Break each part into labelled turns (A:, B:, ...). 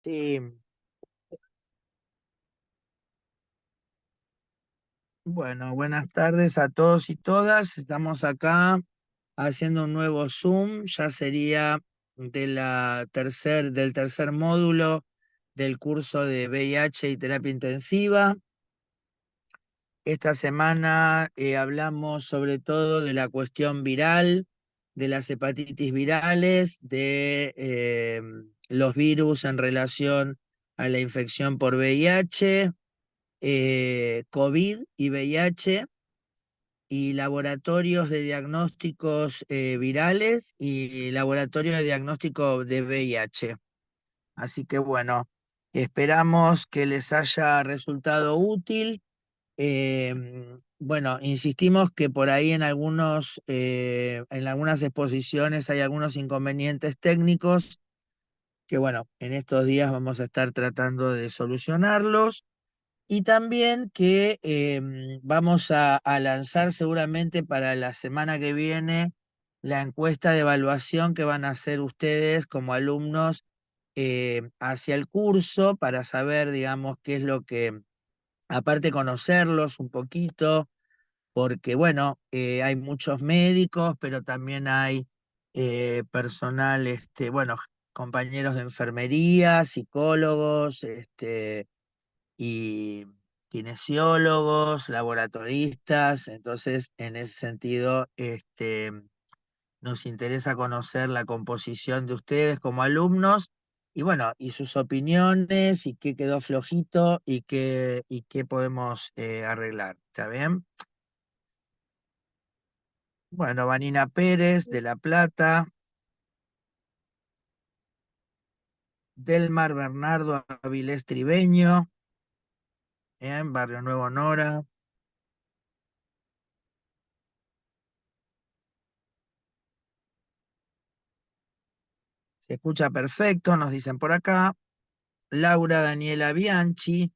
A: Sí, bueno, buenas tardes a todos y todas. Estamos acá haciendo un nuevo Zoom, ya sería del tercer módulo del curso de VIH y terapia intensiva. Esta semana hablamos sobre todo de la cuestión viral, de las hepatitis virales, de los virus en relación a la infección por VIH, COVID y VIH, y laboratorios de diagnósticos virales y laboratorio de diagnóstico de VIH. Así que bueno, esperamos que les haya resultado útil. Bueno, insistimos que por ahí en algunas exposiciones hay algunos inconvenientes técnicos que bueno, en estos días vamos a estar tratando de solucionarlos. Y también que vamos a lanzar seguramente para la semana que viene la encuesta de evaluación que van a hacer ustedes como alumnos hacia el curso para saber, digamos, qué es lo que, aparte conocerlos un poquito, porque bueno, hay muchos médicos, pero también hay personal, bueno, compañeros de enfermería, psicólogos, y kinesiólogos, laboratoristas. Entonces, en ese sentido, nos interesa conocer la composición de ustedes como alumnos y bueno, y sus opiniones y qué quedó flojito y qué podemos arreglar. ¿Está bien? Bueno, Vanina Pérez de La Plata, Delmar Bernardo Avilés Tribeño, en Barrio Nuevo Nora. Se escucha perfecto, nos dicen por acá. Laura Daniela Bianchi,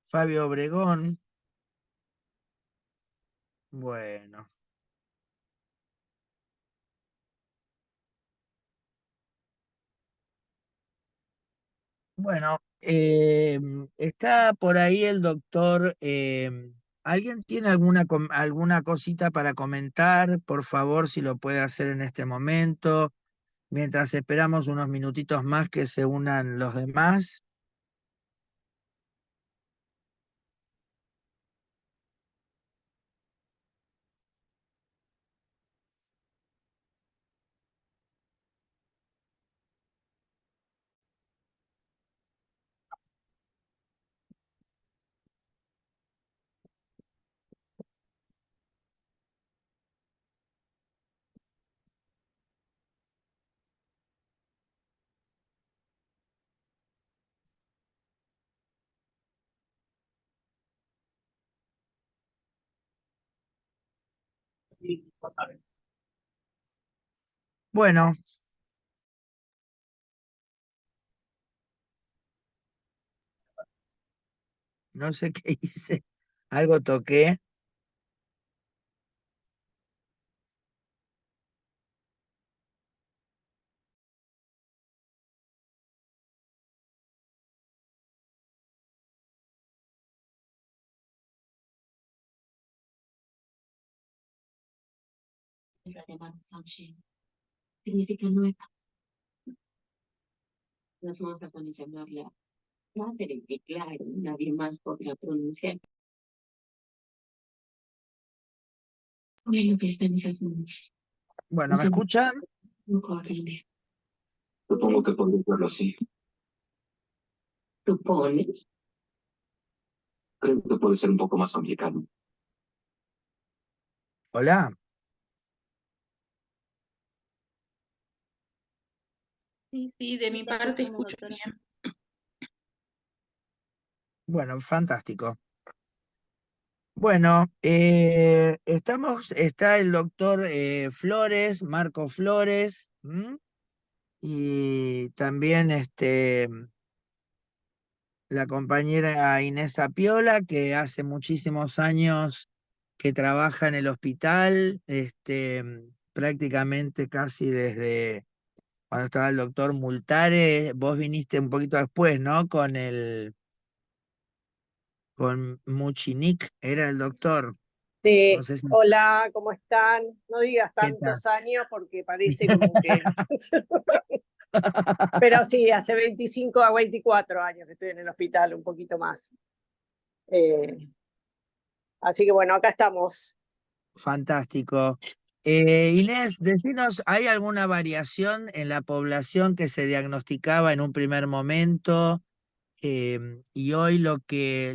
A: Fabio Obregón. Bueno, bueno, está por ahí el doctor. ¿Alguien tiene alguna cosita para comentar? Por favor, si lo puede hacer en este momento, mientras esperamos unos minutitos más que se unan los demás. Bueno, no sé qué hice. Algo toqué.
B: Significa nueva. Las monjas van a llamarla Catherine, que claro, nadie más podrá pronunciar. Bueno, que están esas monjas.
A: Bueno,
B: No
A: ¿me
B: sé,
A: escuchan?
B: no puedo aprender. Supongo que podría verlo así. ¿Tú pones? Creo que puede ser un poco más complicado.
A: Hola.
C: Sí, sí, de mi parte escucho bien.
A: Bueno, fantástico. Bueno, está el doctor Flores, Marco Flores, ¿m? Y también la compañera Inés Apiola, que hace muchísimos años que trabaja en el hospital, prácticamente casi cuando estaba el doctor Multare, vos viniste un poquito después, ¿no? Con Muchinik, era el doctor. No
D: Sí,
A: sé si...
D: hola, ¿cómo están? No digas
A: ¿Qué tal?
D: tantos años porque parece como que... Pero sí, hace 25 a 24 años que estoy en el hospital, un poquito más. Así que bueno, acá estamos.
A: Fantástico. Inés, decinos, ¿hay alguna variación en la población que se diagnosticaba en un primer momento? Y hoy lo que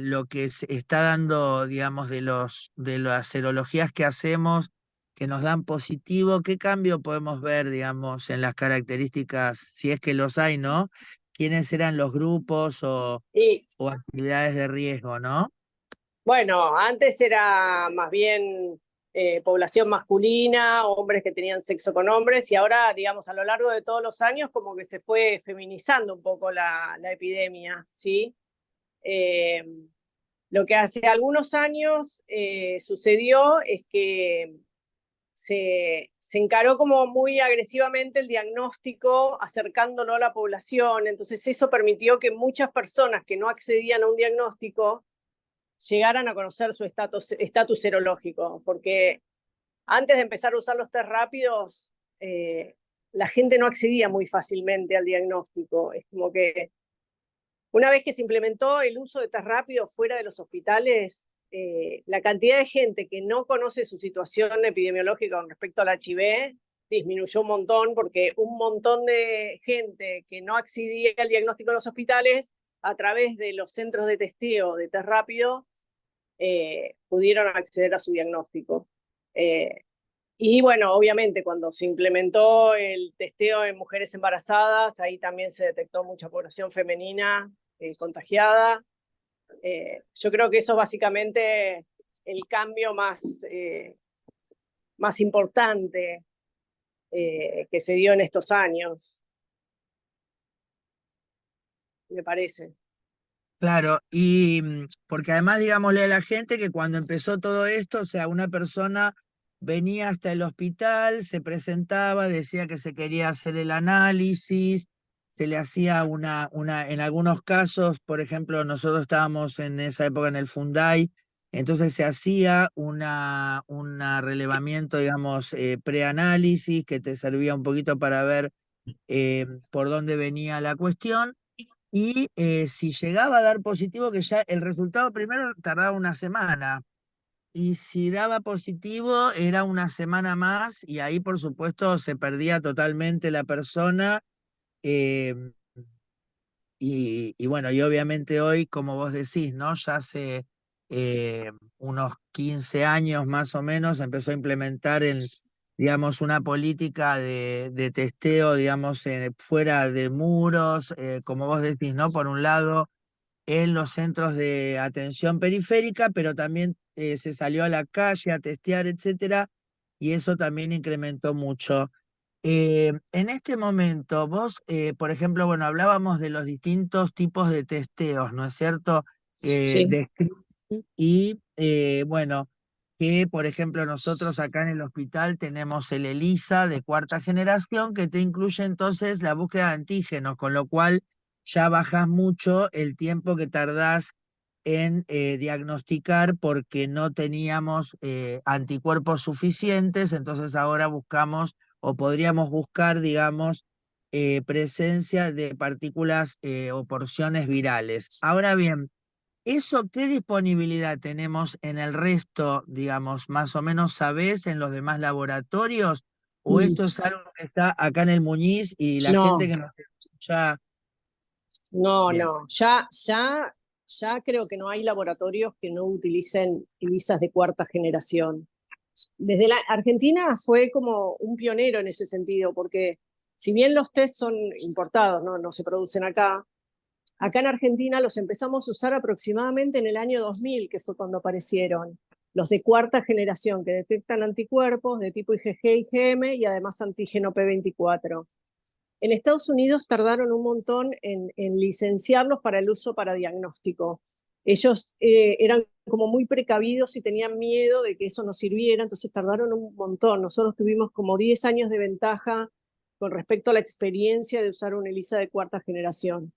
A: se está dando, digamos, de las serologías que hacemos, que nos dan positivo, ¿qué cambio podemos ver, digamos, en las características, si es que los hay, ¿no? ¿Quiénes eran los grupos
D: Y
A: o actividades de riesgo, ¿no?
D: bueno, antes era más bien población masculina, hombres que tenían sexo con hombres, y ahora, digamos, a lo largo de todos los años como que se fue feminizando un poco la epidemia, ¿sí? Eh, Lo que hace algunos años sucedió es que se encaró como muy agresivamente el diagnóstico, acercándolo a la población. Entonces eso permitió que muchas personas que no accedían a un diagnóstico llegaran a conocer su estatus serológico, porque antes de empezar a usar los test rápidos, la gente no accedía muy fácilmente al diagnóstico. Es como que una vez que se implementó el uso de test rápido fuera de los hospitales, la cantidad de gente que no conoce su situación epidemiológica con respecto al HIV disminuyó un montón, porque un montón de gente que no accedía al diagnóstico en los hospitales, a través de los centros de testeo de test rápido, pudieron acceder a su diagnóstico. Y bueno, obviamente cuando se implementó el testeo en mujeres embarazadas, ahí también se detectó mucha población femenina contagiada. Yo creo que eso es básicamente el cambio más importante que se dio en estos años, me parece.
A: Claro, y porque además digámosle a la gente que cuando empezó todo esto, o sea, una persona venía hasta el hospital, se presentaba, decía que se quería hacer el análisis, se le hacía en algunos casos, por ejemplo, nosotros estábamos en esa época en el Fundai, entonces se hacía una relevamiento, digamos, preanálisis que te servía un poquito para ver por dónde venía la cuestión. Y si llegaba a dar positivo, que ya el resultado primero tardaba una semana. Y si daba positivo, era una semana más, y ahí, por supuesto, se perdía totalmente la persona. eh, y bueno, y obviamente hoy, como vos decís, ¿no? Ya hace unos 15 años más o menos empezó a implementar digamos, una política de testeo, digamos, fuera de muros, como vos decís, ¿no? Por un lado en los centros de atención periférica, pero también se salió a la calle a testear, etcétera, y eso también incrementó mucho. En este momento, vos, por ejemplo, bueno, hablábamos de los distintos tipos de testeos, ¿no es cierto?
D: Sí.
A: De screening y, bueno, que por ejemplo nosotros acá en el hospital tenemos el ELISA de cuarta generación que te incluye entonces la búsqueda de antígenos, con lo cual ya bajas mucho el tiempo que tardás en diagnosticar porque no teníamos anticuerpos suficientes, entonces ahora buscamos o podríamos buscar, digamos, presencia de partículas o porciones virales. Ahora bien, ¿eso qué disponibilidad tenemos en el resto, digamos, más o menos sabés en los demás laboratorios? ¿O esto es algo que está acá en el Muñiz y la gente
D: No,
A: que nos escucha? Bien.
D: no. Ya creo que no hay laboratorios que no utilicen ELISAs de cuarta generación. Desde la Argentina fue como un pionero en ese sentido, porque si bien los test son importados, no se producen acá en Argentina los empezamos a usar aproximadamente en el año 2000, que fue cuando aparecieron los de cuarta generación, que detectan anticuerpos de tipo IgG, IgM y además antígeno P24. En Estados Unidos tardaron un montón en licenciarlos para el uso para diagnóstico. Ellos eran como muy precavidos y tenían miedo de que eso no sirviera, entonces tardaron un montón. Nosotros tuvimos como 10 años de ventaja con respecto a la experiencia de usar una ELISA de cuarta generación.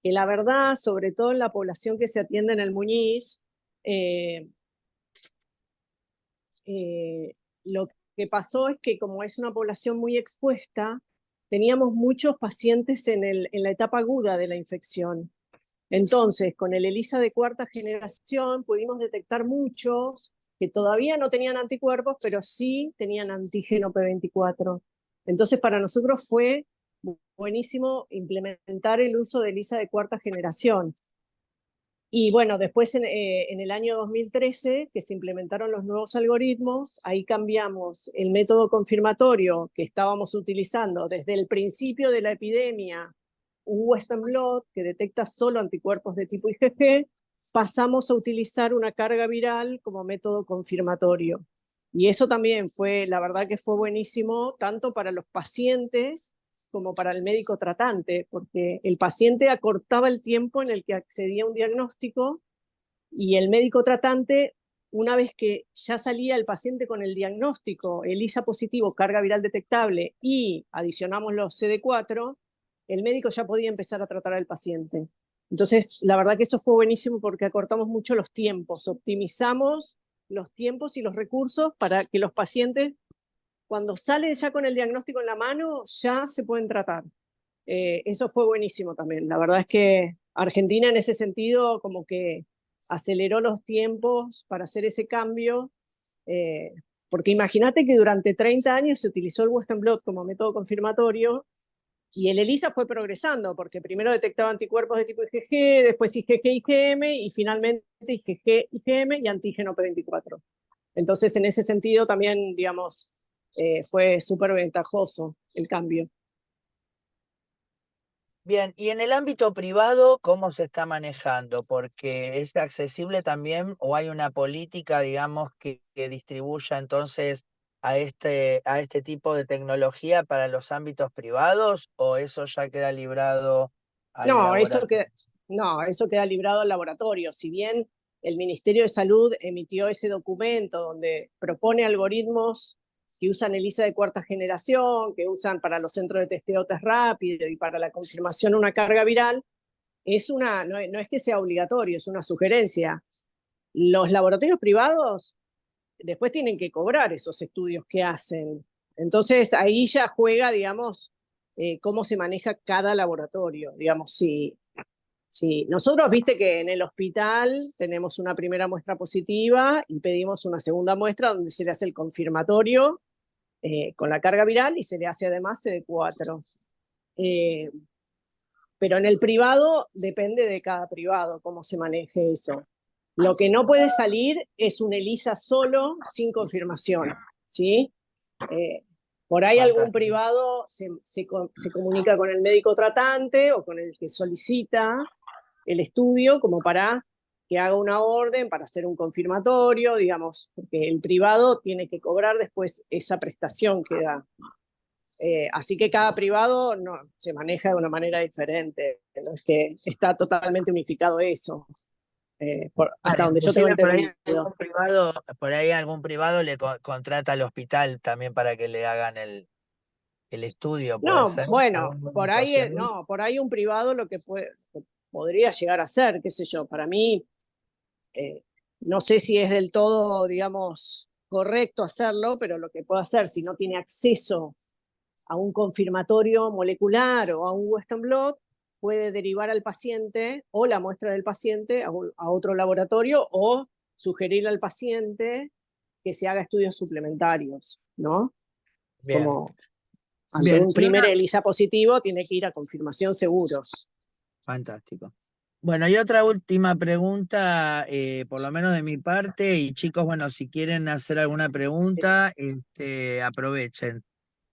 D: Que la verdad, sobre todo en la población que se atiende en el Muñiz, lo que pasó es que como es una población muy expuesta, teníamos muchos pacientes en la etapa aguda de la infección. Entonces, con el ELISA de cuarta generación pudimos detectar muchos que todavía no tenían anticuerpos, pero sí tenían antígeno P24. Entonces, para nosotros fue buenísimo implementar el uso de ELISA de cuarta generación. Y bueno, después en el año 2013, que se implementaron los nuevos algoritmos, ahí cambiamos el método confirmatorio que estábamos utilizando desde el principio de la epidemia, un Western blot que detecta solo anticuerpos de tipo IgG, pasamos a utilizar una carga viral como método confirmatorio. Y eso también fue, la verdad que fue buenísimo, tanto para los pacientes como para el médico tratante, porque el paciente acortaba el tiempo en el que accedía a un diagnóstico y el médico tratante, una vez que ya salía el paciente con el diagnóstico, ELISA positivo, carga viral detectable, y adicionamos los CD4, el médico ya podía empezar a tratar al paciente. Entonces, la verdad que eso fue buenísimo porque acortamos mucho los tiempos, optimizamos los tiempos y los recursos para que los pacientes, cuando salen ya con el diagnóstico en la mano, ya se pueden tratar. Eso fue buenísimo también. La verdad es que Argentina en ese sentido como que aceleró los tiempos para hacer ese cambio, porque imagínate que durante 30 años se utilizó el Western blot como método confirmatorio y el ELISA fue progresando, porque primero detectaba anticuerpos de tipo IgG, después IgG, IgM y finalmente IgG, IgM y antígeno P24. Entonces, en ese sentido también, digamos, fue súper ventajoso el cambio.
A: Bien, y en el ámbito privado, ¿cómo se está manejando? Porque es accesible también, o hay una política, digamos, que distribuya entonces a este tipo de tecnología para los ámbitos privados, o eso ya queda librado al
D: No,
A: laboratorio.
D: eso queda librado al laboratorio. Si bien el Ministerio de Salud emitió ese documento donde propone algoritmos que usan ELISA de cuarta generación, que usan para los centros de testeo test rápido y para la confirmación una carga viral, no es que sea obligatorio, es una sugerencia. Los laboratorios privados después tienen que cobrar esos estudios que hacen. Entonces ahí ya juega, digamos, cómo se maneja cada laboratorio. Digamos, si nosotros, viste que en el hospital tenemos una primera muestra positiva y pedimos una segunda muestra donde se le hace el confirmatorio con la carga viral y se le hace además CD4. Pero en el privado depende de cada privado cómo se maneje eso. Lo que no puede salir es un ELISA solo sin confirmación, ¿sí? Por ahí algún
A: Fantástico.
D: privado se comunica con el médico tratante o con el que solicita el estudio como para que haga una orden para hacer un confirmatorio, digamos, porque el privado tiene que cobrar después esa prestación que da. Así que cada privado no, se maneja de una manera diferente, no es que está totalmente unificado eso, hasta donde yo tengo
A: Inclusive
D: entendido.
A: por ahí algún privado le contrata al hospital también para que le hagan el estudio, ¿puede
D: No,
A: ser?
D: bueno,
A: ¿Algún posible?
D: por ahí un privado lo que podría llegar a ser, qué sé yo, para mí, no sé si es del todo, digamos, correcto hacerlo, pero lo que puede hacer si no tiene acceso a un confirmatorio molecular o a un Western blot, puede derivar al paciente o la muestra del paciente a otro laboratorio o sugerir al paciente que se haga estudios suplementarios, ¿no?
A: Bien,
D: Como ante
A: bien.
D: un
A: Y
D: primer
A: una,
D: ELISA positivo tiene que ir a confirmación seguros.
A: fantástico. Bueno, y otra última pregunta, por lo menos de mi parte, y chicos, bueno, si quieren hacer alguna pregunta, aprovechen.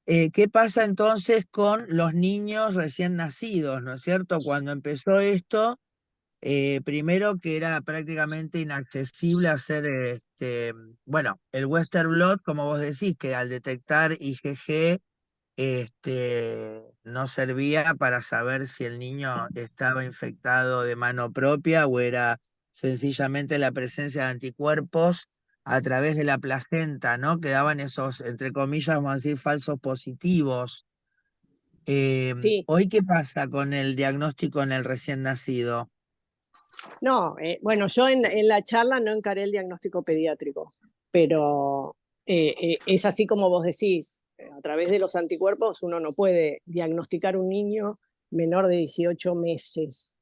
A: ¿Qué pasa entonces con los niños recién nacidos, ¿no es cierto? Cuando empezó esto, primero que era prácticamente inaccesible hacer, bueno, el Western blot, como vos decís, que al detectar IgG, no servía para saber si el niño estaba infectado de mano propia o era sencillamente la presencia de anticuerpos a través de la placenta, ¿no? Quedaban esos, entre comillas, vamos a decir, falsos positivos.
D: Sí.
A: ¿Hoy qué pasa con el diagnóstico en el recién nacido?
D: No, bueno, yo en la charla no encaré el diagnóstico pediátrico, pero es así como vos decís, a través de los anticuerpos uno no puede diagnosticar un niño menor de 18 meses,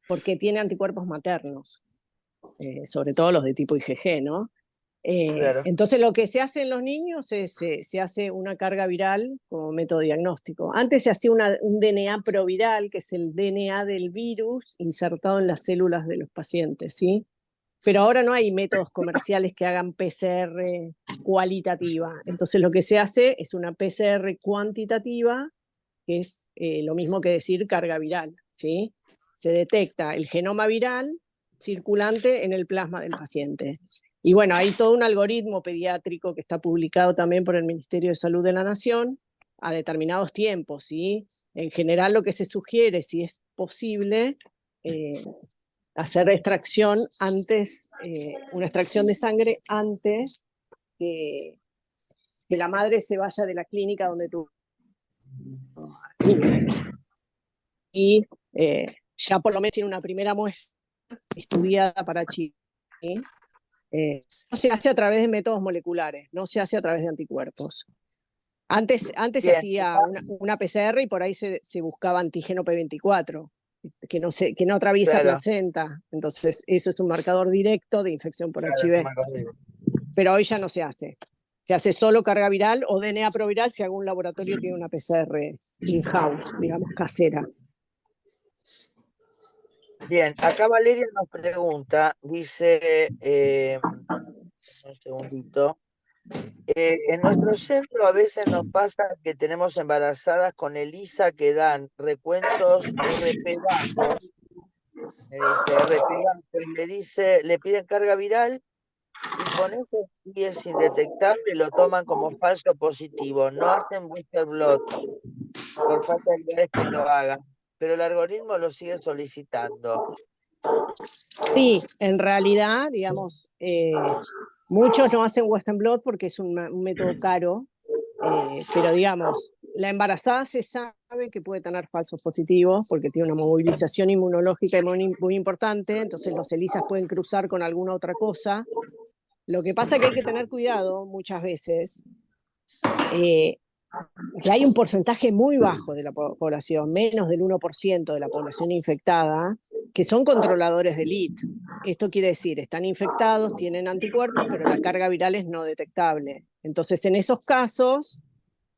D: porque tiene anticuerpos maternos, sobre todo los de tipo IgG, ¿no?
A: Claro.
D: Entonces lo que se hace en los niños es se hace una carga viral como método diagnóstico. Antes se hacía un DNA proviral, que es el DNA del virus insertado en las células de los pacientes, ¿sí? Pero ahora no hay métodos comerciales que hagan PCR cualitativa. Entonces lo que se hace es una PCR cuantitativa, que es lo mismo que decir carga viral, ¿sí? Se detecta el genoma viral circulante en el plasma del paciente. Y bueno, hay todo un algoritmo pediátrico que está publicado también por el Ministerio de Salud de la Nación a determinados tiempos, ¿sí? En general lo que se sugiere, si es posible, hacer extracción antes, una extracción de sangre antes que la madre se vaya de la clínica donde tuvo y ya por lo menos tiene una primera muestra estudiada para chicos. ¿Sí? No se hace a través de métodos moleculares, no se hace a través de anticuerpos. Antes se
A: Bien.
D: hacía una PCR y por ahí se buscaba antígeno P24, que no atraviesa
A: Claro,
D: placenta. Entonces, eso es un marcador directo de infección por
A: claro,
D: HIV. Pero hoy ya no se hace. Se hace solo carga viral o DNA proviral si algún laboratorio tiene una PCR in-house, digamos, casera.
A: Bien, acá Valeria nos pregunta, dice, un segundito, en nuestro centro a veces nos pasa que tenemos embarazadas con ELISA que dan recuentos RP bajos, me dice RP bajos, y le dice, le piden carga viral y con eso sí es indetectable, lo toman como falso positivo, no hacen booster blot por falta de lugares que lo hagan, pero el algoritmo lo sigue solicitando.
D: Sí, en realidad, digamos, muchos no hacen Western blot porque es un método caro, pero digamos, la embarazada se sabe que puede tener falsos positivos porque tiene una movilización inmunológica muy importante, entonces los ELISAs pueden cruzar con alguna otra cosa. Lo que pasa es que hay que tener cuidado muchas veces, que hay un porcentaje muy bajo de la población, menos del 1% de la población infectada, que son controladores de elite. Esto quiere decir, están infectados, tienen anticuerpos, pero la carga viral es no detectable. Entonces, en esos casos,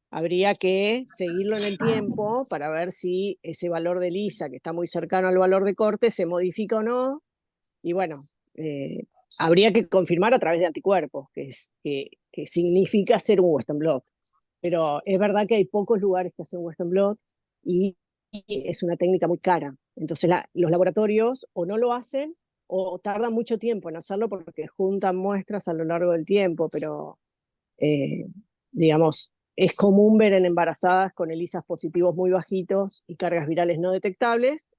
D: habría que seguirlo en el tiempo para ver si ese valor de ELISA, que está muy cercano al valor de corte, se modifica o no. Y bueno, habría que confirmar a través de anticuerpos, que significa hacer un Western blot. Pero es verdad que hay pocos lugares que hacen Western blot y es una técnica muy cara. Entonces los laboratorios o no lo hacen o tardan mucho tiempo en hacerlo porque juntan muestras a lo largo del tiempo, pero digamos, es común ver en embarazadas con ELISAs positivos muy bajitos y cargas virales no detectables.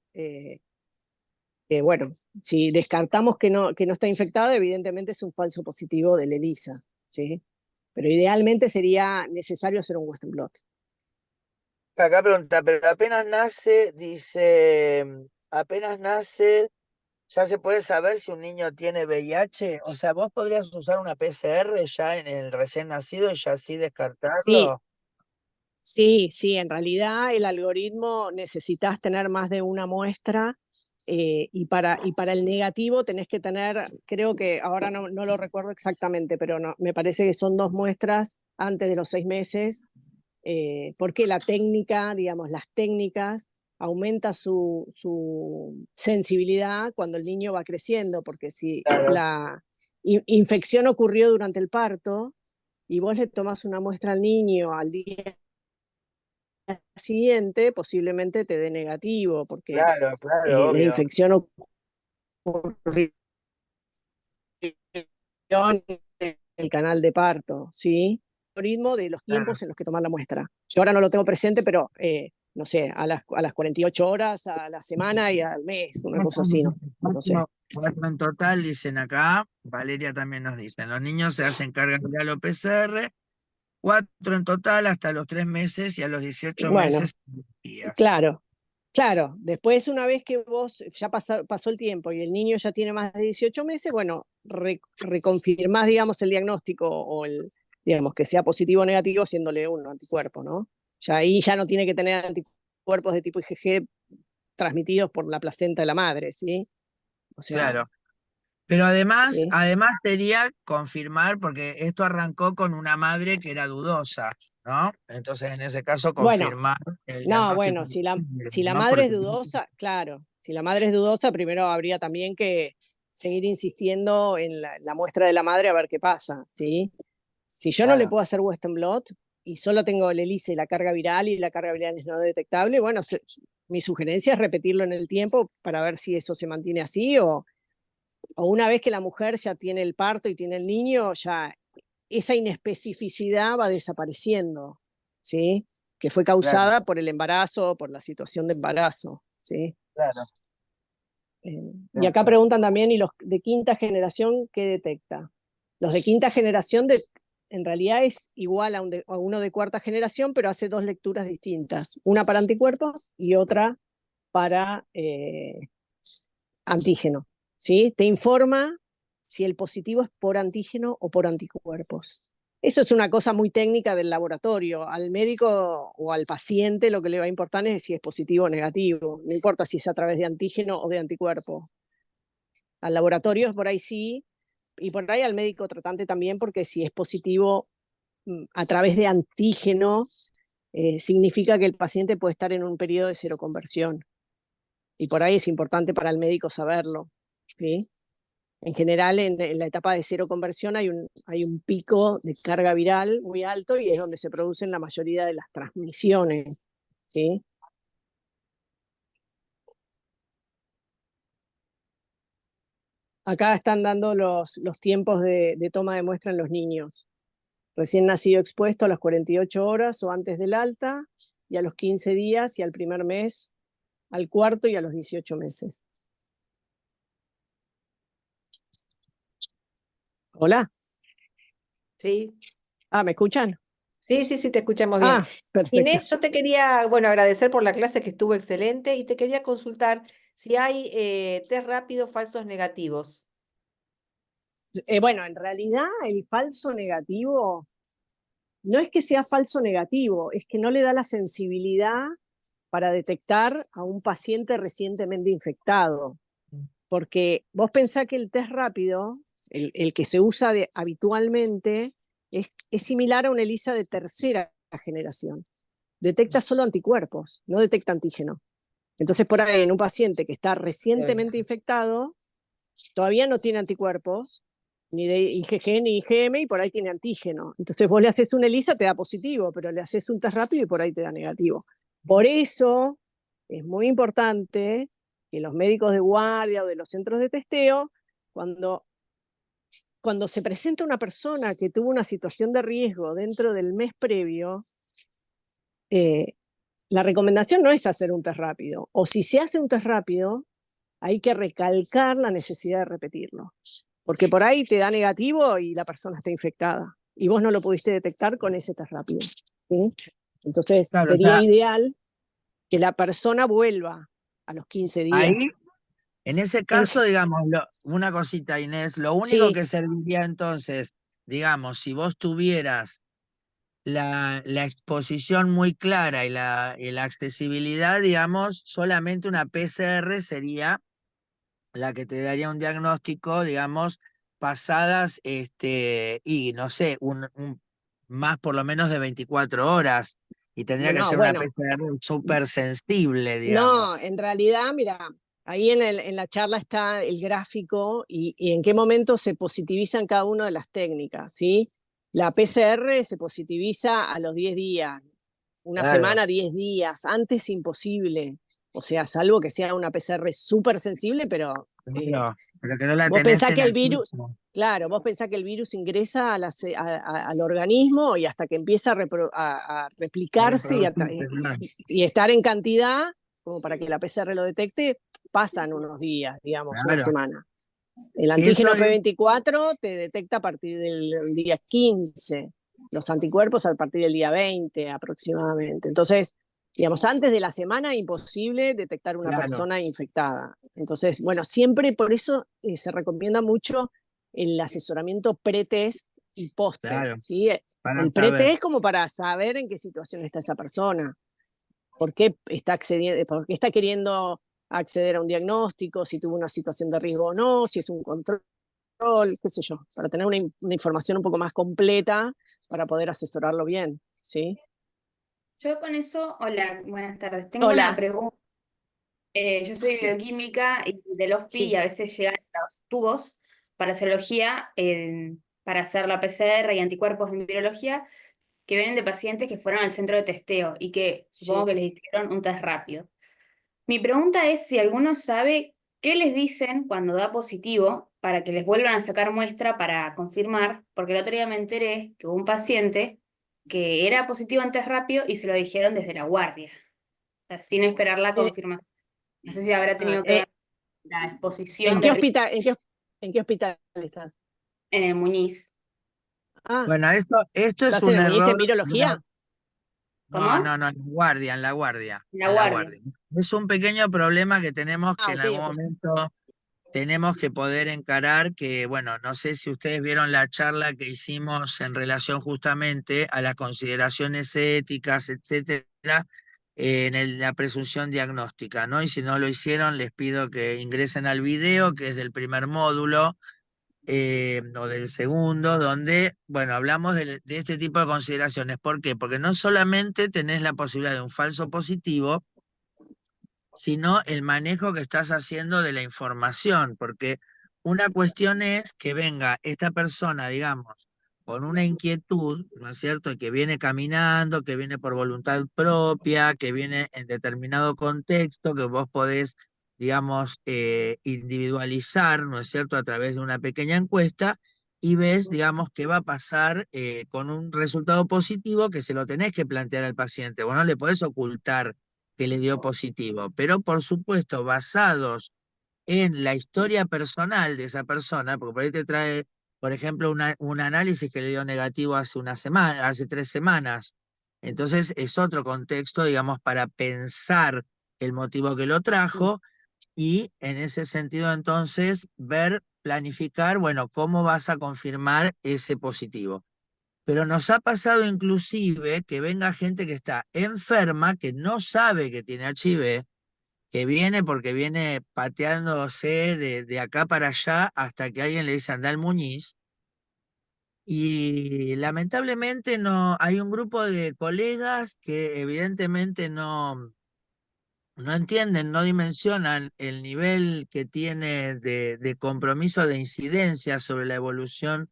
D: Bueno, si descartamos que no está infectada, evidentemente es un falso positivo del ELISA, ¿sí? Pero idealmente sería necesario hacer un Western blot.
A: Acá pregunta, pero apenas nace, dice, apenas nace, ya se puede saber si un niño tiene VIH. O sea, vos podrías usar una PCR ya en el recién nacido y ya así
D: Sí,
A: descartarlo.
D: sí, en realidad el algoritmo necesitas tener más de una muestra y para el negativo tenés que tener, creo que ahora no lo recuerdo exactamente, pero no, me parece que son 2 muestras antes de los 6 meses, porque la técnica, digamos, las técnicas aumenta su sensibilidad cuando el niño va creciendo, porque si
A: Claro.
D: la infección ocurrió durante el parto y vos le tomás una muestra al niño al día siguiente, posiblemente te dé negativo, porque
A: Claro, claro,
D: la
A: obvio.
D: infección ocurrió en el canal de parto, ¿sí? El algoritmo de los
A: Claro.
D: tiempos en los que tomar la muestra. Yo ahora no lo tengo presente, pero no sé, a las 48 horas, a la semana y al mes, una cosa así, no sé.
A: 4 en total, dicen acá. Valeria también nos dice. Los niños se hacen carga viral o PCR. 4 en total hasta los 3 meses y a los 18
D: Bueno,
A: meses días.
D: claro. Claro, después una vez que vos ya pasó el tiempo y el niño ya tiene más de 18 meses, bueno, reconfirmás, digamos, el diagnóstico o digamos, que sea positivo o negativo haciéndole un anticuerpo, ¿no? Ya ahí ya no tiene que tener anticuerpos de tipo IgG transmitidos por la placenta de la madre, ¿sí? O sea,
A: Claro. Pero además,
D: ¿sí?
A: además sería confirmar, porque esto arrancó con una madre que era dudosa, ¿no? Entonces, en ese caso,
D: Bueno,
A: confirmar el
D: no,
A: diagnóstico,
D: bueno, si la
A: ¿no?
D: madre es
A: Porque
D: dudosa, claro, si la madre es dudosa, primero habría también que seguir insistiendo en la muestra de la madre a ver qué pasa, ¿sí? Si yo no le
A: claro,
D: puedo hacer Western blot y solo tengo el ELISA y la carga viral y la carga viral es no detectable, bueno, mi sugerencia es repetirlo en el tiempo para ver si eso se mantiene así o una vez que la mujer ya tiene el parto y tiene el niño, ya esa inespecificidad va desapareciendo, ¿sí? Que fue
A: claro,
D: causada por el embarazo, por la situación de embarazo, ¿sí?
A: claro.
D: Y acá
A: Perfecto.
D: preguntan también, ¿y los de quinta generación qué detecta? Los de quinta generación en realidad es igual a uno de cuarta generación, pero hace dos lecturas distintas, una para anticuerpos y otra para antígeno, ¿sí? Te informa si el positivo es por antígeno o por anticuerpos. Eso es una cosa muy técnica del laboratorio. Al médico o al paciente lo que le va a importar es si es positivo o negativo. No importa si es a través de antígeno o de anticuerpo. Al laboratorio por ahí sí, y por ahí al médico tratante también, porque si es positivo a través de antígeno, significa que el paciente puede estar en un periodo de seroconversión. Y por ahí es importante para el médico saberlo, ¿sí? En general, en la etapa de seroconversión hay un pico de carga viral muy alto y es donde se producen la mayoría de las transmisiones, ¿sí? Acá están dando los tiempos de toma de muestra en los niños. Recién nacido expuesto a las 48 horas o antes del alta, y a los 15 días y al primer mes, al cuarto y a los 18 meses. Hola.
E: Sí,
D: Ah, ¿me escuchan?
E: sí, te escuchamos bien.
D: Ah, perfecto.
E: Inés, yo te quería, bueno, agradecer por la clase que estuvo excelente y te quería consultar si hay test rápidos falsos negativos.
D: Bueno, en realidad el falso negativo no es que sea falso negativo, es que no le da la sensibilidad para detectar a un paciente recientemente infectado. Porque vos pensás que el test rápido, el que se usa habitualmente, es similar a una ELISA de tercera generación. Detecta solo anticuerpos, no detecta antígeno. Entonces, por ahí, en un paciente que está recientemente infectado, todavía no tiene anticuerpos, ni de IgG ni IgM, y por ahí tiene antígeno. Entonces, vos le haces una ELISA, te da positivo, pero le haces un test rápido y por ahí te da negativo. Por eso es muy importante que los médicos de guardia o de los centros de testeo, cuando se presenta una persona que tuvo una situación de riesgo dentro del mes previo, la recomendación no es hacer un test rápido. O si se hace un test rápido, hay que recalcar la necesidad de repetirlo. Porque por ahí te da negativo y la persona está infectada. Y vos no lo pudiste detectar con ese test rápido, ¿sí? Entonces,
A: Claro, o
D: sería
A: sea,
D: ideal que la persona vuelva a los 15
A: ahí,
D: días.
A: en ese
D: En,
A: caso, digamos, una cosita, Inés, lo único
D: sí,
A: que serviría entonces, digamos, si vos tuvieras la exposición muy clara y la accesibilidad, digamos, solamente una PCR sería la que te daría un diagnóstico, digamos, pasadas, y no sé, más por lo menos de 24 horas, y tendría que
D: no,
A: ser una
D: bueno,
A: PCR súper sensible,
D: no,
A: digamos.
D: en realidad, mira, ahí en la charla está el gráfico y en qué momento se positivizan cada una de las técnicas, ¿sí? La PCR se positiviza a los 10 días, una
A: Claro,
D: semana, 10 días, antes imposible. O sea, salvo que sea una PCR súper sensible, pero
A: claro, pero que no la
D: vos
A: tenés
D: pensás
A: en
D: que el
A: el
D: virus,
A: cuerpo.
D: claro, vos pensás que el virus ingresa al organismo y hasta que empieza a
A: A
D: replicarse
A: reproducirse, claro.
D: y estar en cantidad, como para que la PCR lo detecte, pasan unos días, digamos, una
A: Claro.
D: semana. El
A: Eso
D: antígeno
A: es,
D: P24 te detecta a partir del día 15. los anticuerpos a partir del día 20 aproximadamente. Entonces, digamos, antes de la semana imposible detectar una
A: Claro.
D: persona infectada. Entonces, bueno, siempre por eso se recomienda mucho el asesoramiento pre-test y post-test,
A: Claro,
D: ¿sí?
A: para
D: El
A: saber.
D: pre-test como para saber en qué situación está esa persona, por qué está queriendo acceder a un diagnóstico, si tuvo una situación de riesgo o no, si es un control, qué sé yo, para tener una información un poco más completa para poder asesorarlo bien, ¿sí?
F: Yo con eso, hola, buenas tardes. Tengo una
D: Hola,
F: pregunta. Yo soy
D: sí,
F: bioquímica y del HOSPI y
D: sí.
F: a veces llegan los tubos para serología, para hacer la PCR y anticuerpos en virología, que vienen de pacientes que fueron al centro de testeo y que supongo
D: Sí.
F: que les hicieron un test rápido. Mi pregunta es si alguno sabe qué les dicen cuando da positivo para que les vuelvan a sacar muestra para confirmar, porque el otro día me enteré que hubo un paciente que era positivo en test rápido y se lo dijeron desde la guardia, o sea, sin esperar la
D: Eh,
F: confirmación. No sé si habrá tenido que ver la exposición
D: ¿En
F: de
D: qué
F: riesgo
D: en qué hospital estás?
F: en el Muñiz.
D: Ah,
A: Bueno, esto es
D: ¿estás en
A: un
D: el Muñiz en
A: error
D: virología?
A: No,
F: ¿Cómo?
A: no, no, en la guardia, en la guardia,
F: En la
A: en la
F: guardia.
A: guardia. Es un pequeño problema que tenemos que
D: Ah,
A: en
D: ok,
A: algún
D: ok.
A: momento tenemos que poder encarar, que bueno, no sé si ustedes vieron la charla que hicimos en relación justamente a las consideraciones éticas, etcétera, en la presunción diagnóstica, ¿no? Y si no lo hicieron, les pido que ingresen al video, que es del primer módulo o del segundo, donde, bueno, hablamos de este tipo de consideraciones. ¿Por qué? Porque no solamente tenés la posibilidad de un falso positivo, sino el manejo que estás haciendo de la información, porque una cuestión es que venga esta persona, digamos, con una inquietud, ¿no es cierto?, que viene caminando, que viene por voluntad propia, que viene en determinado contexto, que vos podés, digamos, individualizar, ¿no es cierto?, a través de una pequeña encuesta, y ves, digamos, qué va a pasar con un resultado positivo que se lo tenés que plantear al paciente. Vos no le podés ocultar que le dio positivo, pero por supuesto basados en la historia personal de esa persona, porque por ahí te trae, por ejemplo, un análisis que le dio negativo hace una semana, hace 3 semanas. Entonces es otro contexto, digamos, para pensar el motivo que lo trajo y en ese sentido entonces ver, planificar, bueno, cómo vas a confirmar ese positivo. Pero nos ha pasado inclusive que venga gente que está enferma, que no sabe que tiene HIV, que viene porque viene pateándose de acá para allá hasta que alguien le dice anda al Muñiz. Y lamentablemente no, hay un grupo de colegas que evidentemente no entienden, no dimensionan el nivel que tiene de compromiso de incidencia sobre la evolución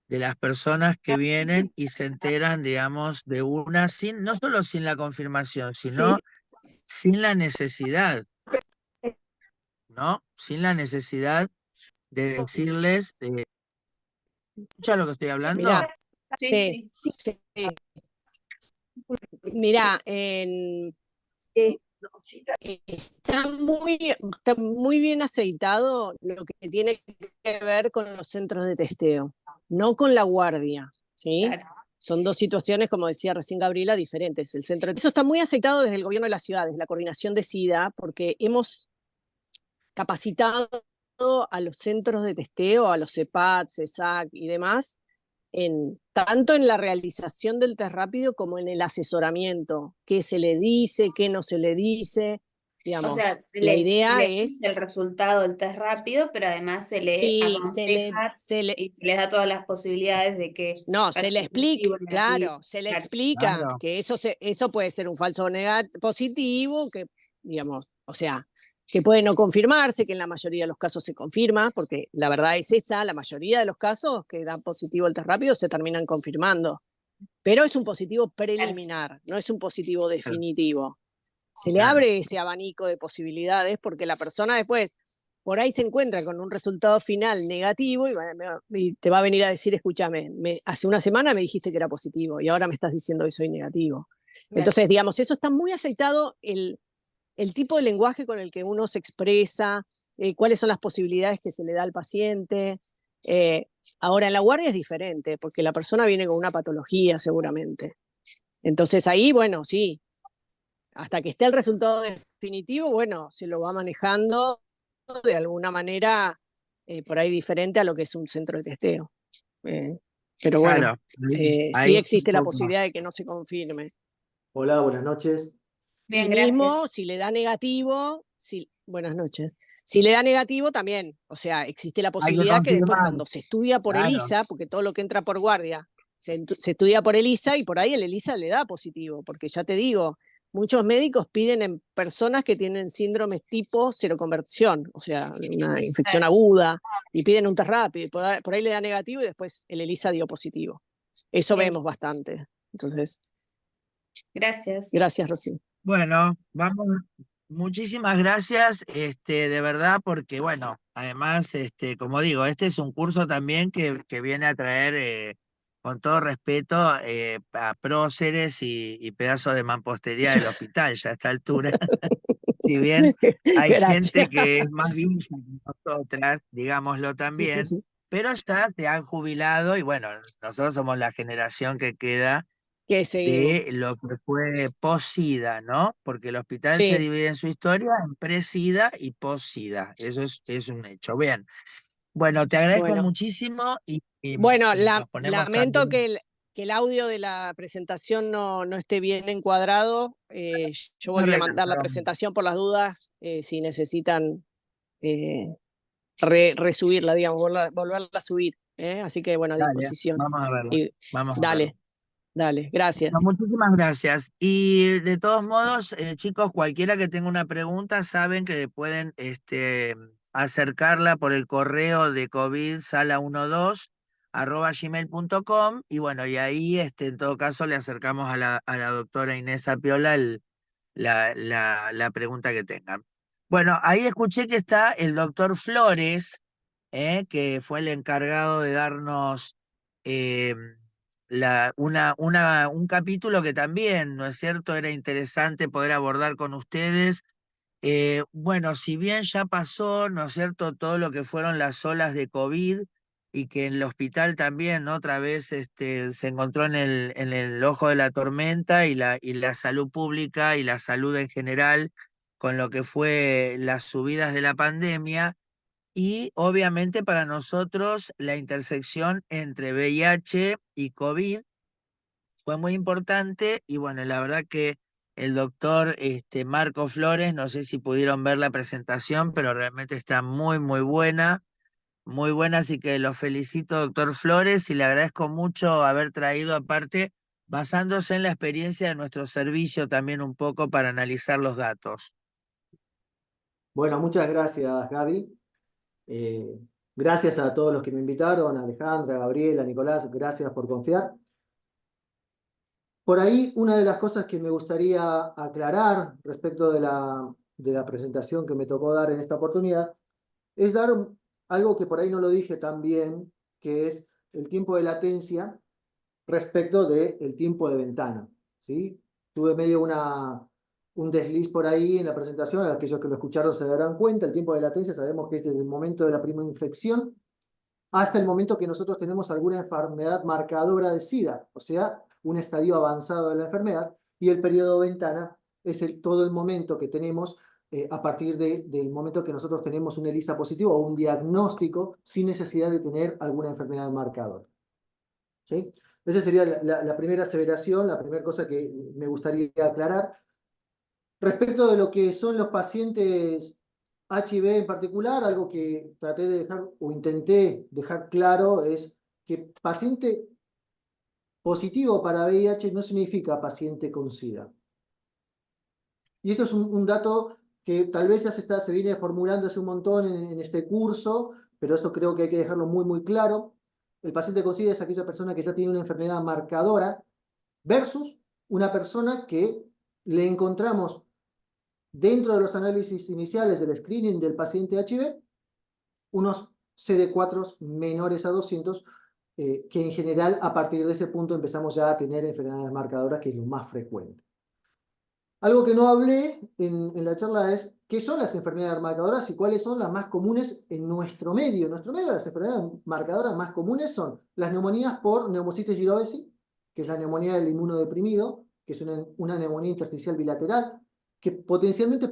A: de las personas que vienen y se enteran, digamos, de una, sin, no solo sin la confirmación, sino sin la necesidad, ¿no? Sin la necesidad de decirles, ¿escucha lo que estoy hablando?
D: Mirá,
F: Sí,
D: sí, sí. Mirá, está muy bien aceitado lo que tiene que ver con los centros de testeo, no con la guardia, ¿sí?
F: claro.
D: Son dos situaciones, como decía recién Gabriela, diferentes. Eso está muy aceitado desde el gobierno de la ciudad, desde la coordinación de SIDA, porque hemos capacitado a los centros de testeo, a los CEPAT, CESAC y demás, tanto en la realización del test rápido como en el asesoramiento, qué se le dice, qué no se le dice,
F: O
D: digamos,
F: sea,
D: la idea
F: les
D: es,
F: dice el resultado del test rápido, pero además se le
D: sí,
F: aconseja y se les da todas las posibilidades de que
D: no,
F: vaya
D: se le explica,
F: positivo, negativo.
D: claro, se le
F: Claro.
D: explica
A: Claro,
D: que eso puede ser un falso positivo, que, digamos, o sea, que puede no confirmarse, que en la mayoría de los casos se confirma, porque la verdad es esa, la mayoría de los casos que dan positivo el test rápido se terminan confirmando, pero es un positivo preliminar, no es un positivo
A: claro,
D: definitivo. Se le
A: claro.
D: abre ese abanico de posibilidades porque la persona después por ahí se encuentra con un resultado final negativo y te va a venir a decir, escúchame, hace una semana me dijiste que era positivo y ahora me estás diciendo que soy negativo.
F: Claro.
D: Entonces, digamos, eso está muy aceitado el tipo de lenguaje con el que uno se expresa, cuáles son las posibilidades que se le da al paciente. Ahora, en la guardia es diferente, porque la persona viene con una patología seguramente. Entonces ahí, bueno, sí, hasta que esté el resultado definitivo, bueno, se lo va manejando de alguna manera por ahí diferente a lo que es un centro de testeo. Pero bueno,
A: Claro,
D: sí
A: ahí es un
D: existe la
A: poco.
D: posibilidad de que no se confirme.
G: Hola, buenas noches.
D: Y
F: Bien, gracias.
D: mismo si le da negativo, buenas noches. Si le da negativo también, o sea, existe la
A: Hay que
D: posibilidad que después
A: confirmar,
D: cuando se estudia por
A: claro.
D: ELISA, porque todo lo que entra por guardia se estudia por ELISA y por ahí el ELISA le da positivo, porque ya te digo, muchos médicos piden en personas que tienen síndromes tipo seroconversión, o sea, una infección aguda, y piden un test rápido, y por ahí le da negativo y después el ELISA dio positivo. Eso
F: Bien.
D: vemos bastante. Entonces,
F: Gracias.
D: gracias, Rocío.
A: Bueno, vamos. Muchísimas gracias, de verdad, porque bueno, además, como digo, este es un curso también que viene a traer, con todo respeto, a próceres y pedazos de mampostería del hospital, ya a esta altura. Si bien hay gente
D: Gracias.
A: que es más vieja que nosotras, digámoslo
D: Sí,
A: también,
D: sí.
A: pero ya se han jubilado y bueno, nosotros somos la generación que queda
D: Que
A: de
D: seguimos.
A: lo que fue post-SIDA, ¿no? Porque el hospital se
D: Sí,
A: divide en su historia en pre-SIDA y post-SIDA. Eso es un hecho. Bien. Bueno, te agradezco
D: bueno.
A: muchísimo
D: Bueno,
A: y nos ponemos
D: lamento
A: también.
D: que el audio de la presentación no esté bien encuadrado. Yo
A: No
D: volví a mandar la
A: arreglamos.
D: presentación por las dudas, si necesitan eh, resubirla, digamos, volverla a subir. Así que bueno, a
A: Dale,
D: disposición.
A: vamos a verlo.
D: Y,
A: Vamos a verlo.
D: dale, dale, gracias.
A: No, muchísimas gracias. Y de todos modos, chicos, cualquiera que tenga una pregunta, saben que pueden acercarla por el correo de covidsala12@gmail.com y bueno, y ahí en todo caso le acercamos a la doctora Inés Apiola la pregunta que tengan. Bueno, ahí escuché que está el doctor Flores, que fue el encargado de darnos eh, un capítulo que también, ¿no es cierto?, era interesante poder abordar con ustedes. Bueno, si bien ya pasó, ¿no es cierto?, todo lo que fueron las olas de COVID y que en el hospital también, ¿no?, otra vez se encontró en el ojo de la tormenta y la salud pública y la salud en general con lo que fue las subidas de la pandemia. Y obviamente para nosotros la intersección entre VIH y COVID fue muy importante y bueno, la verdad que el doctor Marco Flores, no sé si pudieron ver la presentación, pero realmente está muy buena, así que lo felicito, doctor Flores, y le agradezco mucho haber traído aparte, basándose en la experiencia de nuestro servicio también un poco para analizar los datos.
G: Bueno, muchas gracias, Gaby. Eh, Gracias a todos los que me invitaron, a Alejandra, Gabriela, Nicolás, gracias por confiar. Por ahí, una de las cosas que me gustaría aclarar respecto de la presentación que me tocó dar en esta oportunidad es dar algo que por ahí no lo dije tan bien, que es el tiempo de latencia respecto del tiempo de ventana, ¿sí? Tuve medio un desliz por ahí en la presentación, aquellos que lo escucharon se darán cuenta, el tiempo de latencia sabemos que es desde el momento de la primera infección hasta el momento que nosotros tenemos alguna enfermedad marcadora de SIDA, o sea, un estadio avanzado de la enfermedad, y el periodo ventana es todo el momento que tenemos a partir del momento que nosotros tenemos un ELISA positivo o un diagnóstico sin necesidad de tener alguna enfermedad marcadora. ¿Sí? Esa sería la primera aseveración, la primera cosa que me gustaría aclarar. Respecto de lo que son los pacientes HIV en particular, algo que traté de dejar o intenté dejar claro es que paciente positivo para VIH no significa paciente con SIDA. Y esto es un dato que tal vez ya se viene formulando hace un montón en este curso, pero esto creo que hay que dejarlo muy claro. El paciente con SIDA es aquella persona que ya tiene una enfermedad marcadora versus una persona que le encontramos dentro de los análisis iniciales del screening del paciente HIV, unos CD4 menores a 200, que en general a partir de ese punto empezamos ya a tener enfermedades marcadoras, que es lo más frecuente. Algo que no hablé en la charla es qué son las enfermedades marcadoras y cuáles son las más comunes en nuestro medio. En nuestro medio las enfermedades marcadoras más comunes son las neumonías por Pneumocystis jirovecii, que es la neumonía del inmunodeprimido, que es una neumonía intersticial bilateral, que potencialmente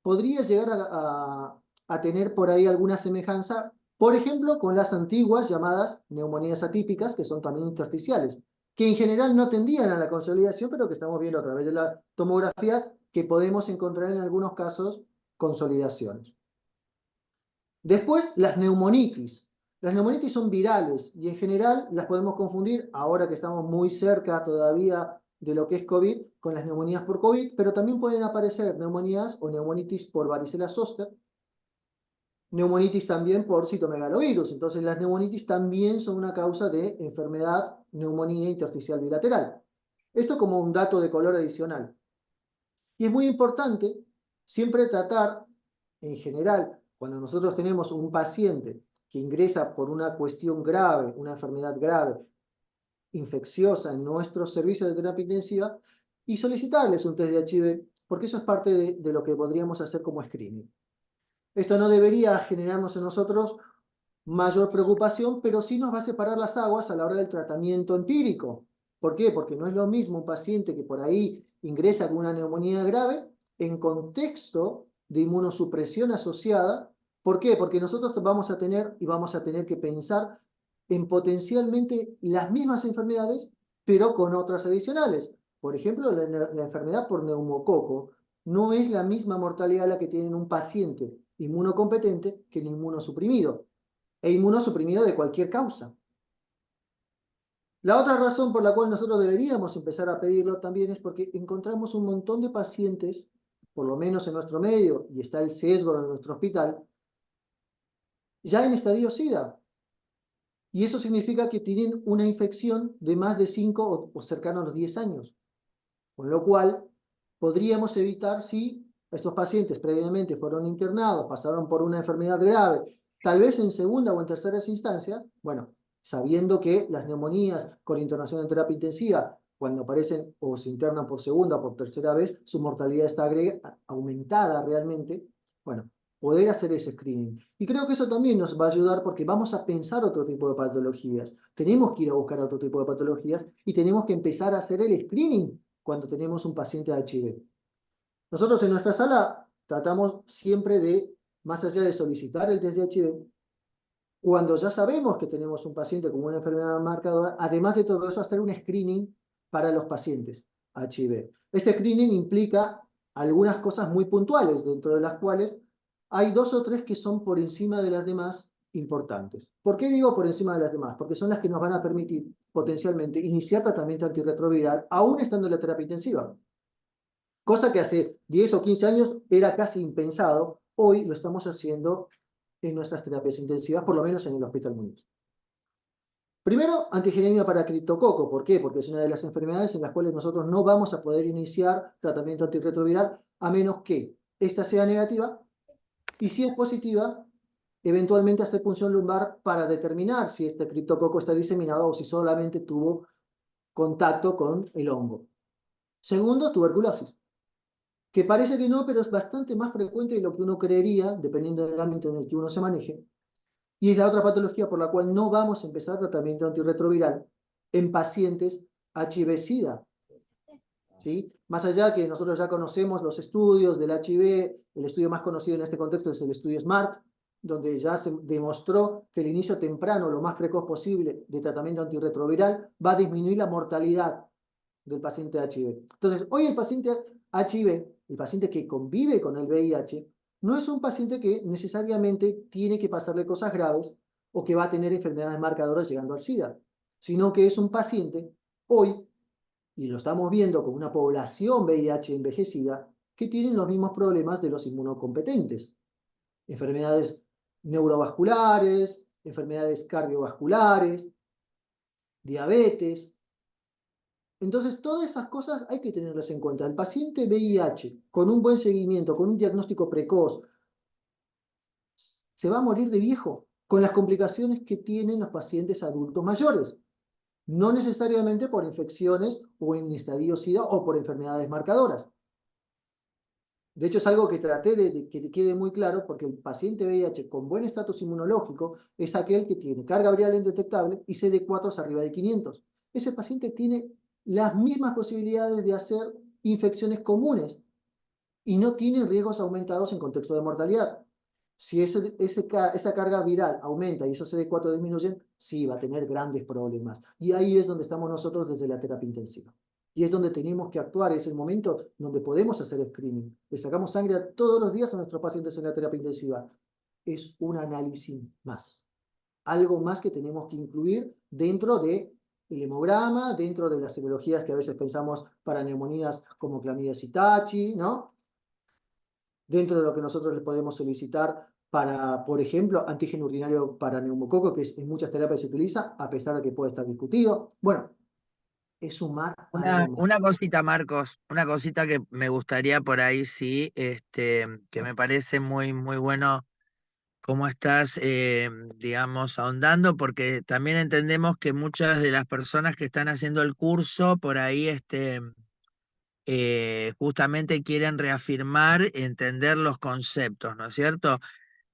G: podría llegar a tener por ahí alguna semejanza, por ejemplo, con las antiguas llamadas neumonías atípicas, que son también intersticiales, que en general no tendían a la consolidación, pero que estamos viendo a través de la tomografía que podemos encontrar en algunos casos consolidaciones. Después, las neumonitis. Las neumonitis son virales y en general las podemos confundir, ahora que estamos muy cerca todavía de lo que es COVID, con las neumonías por COVID, pero también pueden aparecer neumonías o neumonitis por varicela zoster, neumonitis también por citomegalovirus. Entonces las neumonitis también son una causa de enfermedad, neumonía intersticial bilateral. Esto como un dato de color adicional. Y es muy importante siempre tratar, en general, cuando nosotros tenemos un paciente que ingresa por una cuestión grave, una enfermedad grave, infecciosa en nuestros servicios de terapia intensiva, y solicitarles un test de HIV, porque eso es parte de lo que podríamos hacer como screening. Esto no debería generarnos en nosotros mayor preocupación, pero sí nos va a separar las aguas a la hora del tratamiento empírico. ¿Por qué? Porque no es lo mismo un paciente que por ahí ingresa con una neumonía grave en contexto de inmunosupresión asociada. ¿Por qué? Porque nosotros vamos a tener que pensar en potencialmente las mismas enfermedades, pero con otras adicionales. Por ejemplo, la enfermedad por neumococo no es la misma mortalidad la que tiene un paciente inmunocompetente que el inmunosuprimido, e inmunosuprimido de cualquier causa. La otra razón por la cual nosotros deberíamos empezar a pedirlo también es porque encontramos un montón de pacientes, por lo menos en nuestro medio, y está el sesgo en nuestro hospital, ya en estadio SIDA. Y eso significa que tienen una infección de más de 5 o cercano a los 10 años. Con lo cual, podríamos evitar si estos pacientes previamente fueron internados, pasaron por una enfermedad grave, tal vez en segunda o en terceras instancias, bueno, sabiendo que las neumonías con internación en terapia intensiva, cuando aparecen o se internan por segunda o por tercera vez, su mortalidad está aumentada realmente, bueno, poder hacer ese screening. Y creo que eso también nos va a ayudar porque vamos a pensar otro tipo de patologías. Tenemos que ir a buscar otro tipo de patologías y tenemos que empezar a hacer el screening cuando tenemos un paciente HIV. Nosotros en nuestra sala tratamos siempre de, más allá de solicitar el test de HIV, cuando ya sabemos que tenemos un paciente con una enfermedad marcadora, además de todo eso, hacer un screening para los pacientes HIV. Este screening implica algunas cosas muy puntuales, dentro de las cuales hay 2 o 3 que son por encima de las demás importantes. ¿Por qué digo por encima de las demás? Porque son las que nos van a permitir potencialmente iniciar tratamiento antirretroviral, aún estando en la terapia intensiva. Cosa que hace 10 o 15 años era casi impensado, hoy lo estamos haciendo en nuestras terapias intensivas, por lo menos en el Hospital Muñiz. Primero, antigenemia para criptococo. ¿Por qué? Porque es una de las enfermedades en las cuales nosotros no vamos a poder iniciar tratamiento antirretroviral a menos que esta sea negativa y si es positiva, eventualmente hacer punción lumbar para determinar si este criptococo está diseminado o si solamente tuvo contacto con el hongo. Segundo, tuberculosis, que parece que no, pero es bastante más frecuente de lo que uno creería, dependiendo del ámbito en el que uno se maneje. Y es la otra patología por la cual no vamos a empezar tratamiento antirretroviral en pacientes HIV-Sida. ¿Sí? Más allá que nosotros ya conocemos los estudios del HIV, el estudio más conocido en este contexto es el estudio SMART, donde ya se demostró que el inicio temprano, lo más precoz posible, de tratamiento antirretroviral va a disminuir la mortalidad del paciente HIV. Entonces, hoy el paciente HIV, el paciente que convive con el VIH, no es un paciente que necesariamente tiene que pasarle cosas graves o que va a tener enfermedades marcadoras llegando al SIDA, sino que es un paciente hoy, y lo estamos viendo con una población VIH envejecida, que tienen los mismos problemas de los inmunocompetentes. Enfermedades neurovasculares, enfermedades cardiovasculares, diabetes. Entonces, todas esas cosas hay que tenerlas en cuenta. El paciente VIH, con un buen seguimiento, con un diagnóstico precoz, se va a morir de viejo, con las complicaciones que tienen los pacientes adultos mayores. no necesariamente por infecciones o en estadio SIDA o por enfermedades marcadoras. De hecho, es algo que traté de que te quede muy claro, porque el paciente VIH con buen estatus inmunológico es aquel que tiene carga viral indetectable y CD4 arriba de 500. Ese paciente tiene las mismas posibilidades de hacer infecciones comunes y no tiene riesgos aumentados en contexto de mortalidad. Si esa carga viral aumenta y esos CD4 disminuyen, sí va a tener grandes problemas. Y ahí es donde estamos nosotros desde la terapia intensiva. Y es donde tenemos que actuar, es el momento donde podemos hacer screening. Le sacamos sangre todos los días a nuestros pacientes en la terapia intensiva. Es un análisis más. Algo más que tenemos que incluir dentro del hemograma, dentro de las serologías que a veces pensamos para neumonías como Clamidia Sitachi, ¿no? Dentro de lo que nosotros les podemos solicitar para, por ejemplo, antígeno urinario para neumococo, que en muchas terapias se utiliza, a pesar de que puede estar discutido. Bueno, es sumar algo más.
A: Una cosita, Marcos, una cosita que me gustaría por ahí, sí, que me parece muy, muy bueno cómo estás, digamos, ahondando, porque también entendemos que muchas de las personas que están haciendo el curso por ahí, justamente quieren reafirmar, entender los conceptos, ¿no es cierto?